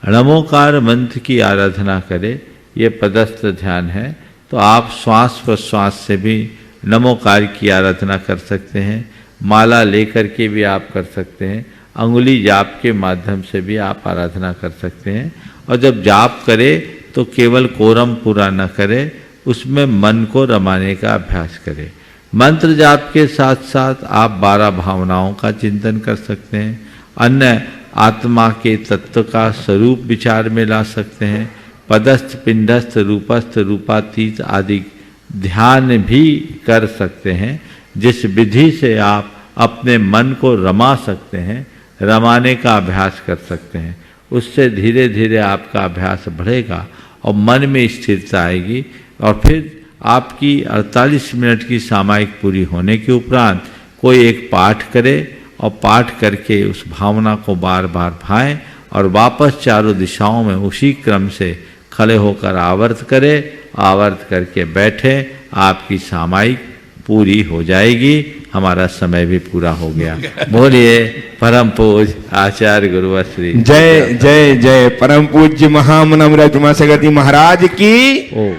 Speaker 4: नमोकार मंत्र की आराधना करें। ये पदस्थ ध्यान है, तो आप श्वास प्रश्वास से भी नमोकार की आराधना कर सकते हैं। माला लेकर के भी आप कर सकते हैं, अंगुली जाप के माध्यम से भी आप आराधना कर सकते हैं। और जब जाप करें तो केवल कोरम पूरा न करें, उसमें मन को रमाने का अभ्यास करें। मंत्र जाप के साथ साथ आप 12 भावनाओं का चिंतन कर सकते हैं, अन्य आत्मा के तत्व का स्वरूप विचार में ला सकते हैं, पदस्थ पिंडस्थ रूपस्थ रूपातीत आदि ध्यान भी कर सकते हैं, जिस विधि से आप अपने मन को रमा सकते हैं, रमाने का अभ्यास कर सकते हैं। उससे धीरे धीरे आपका अभ्यास बढ़ेगा और मन में स्थिरता आएगी। और फिर आपकी 48 मिनट की सामायिक पूरी होने के उपरांत कोई एक पाठ करे और पाठ करके उस भावना को बार बार भाएं और वापस चारों दिशाओं में उसी क्रम से खड़े होकर आवर्त करें, आवर्त करके बैठे, आपकी सामायिक पूरी हो जाएगी। हमारा समय भी पूरा हो गया। बोलिए परम पूज आचार्य गुरुवर श्री
Speaker 2: जय जय जय परम पूज्य महामनम रजमा सगति महाराज की।
Speaker 4: ओ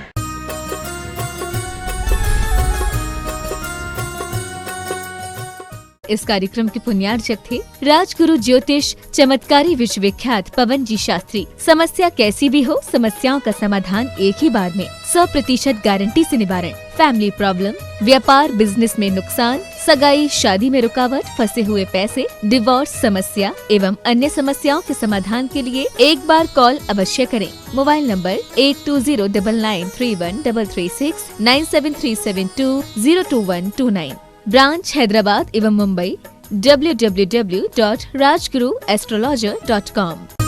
Speaker 1: इस कार्यक्रम के पुण्यार्चक थे राजगुरु ज्योतिष चमत्कारी विश्वविख्यात पवन जी शास्त्री। समस्या कैसी भी हो, समस्याओं का समाधान एक ही बार में, 100% गारंटी से निवारण। फैमिली प्रॉब्लम, व्यापार बिजनेस में नुकसान, सगाई शादी में रुकावट, फंसे हुए पैसे, डिवोर्स समस्या एवं अन्य समस्याओं के समाधान के लिए एक बार कॉल अवश्य करें। Mobile number 8209931336 9737202129। ब्रांच हैदराबाद एवं मुंबई www.rajguruastrologer.com।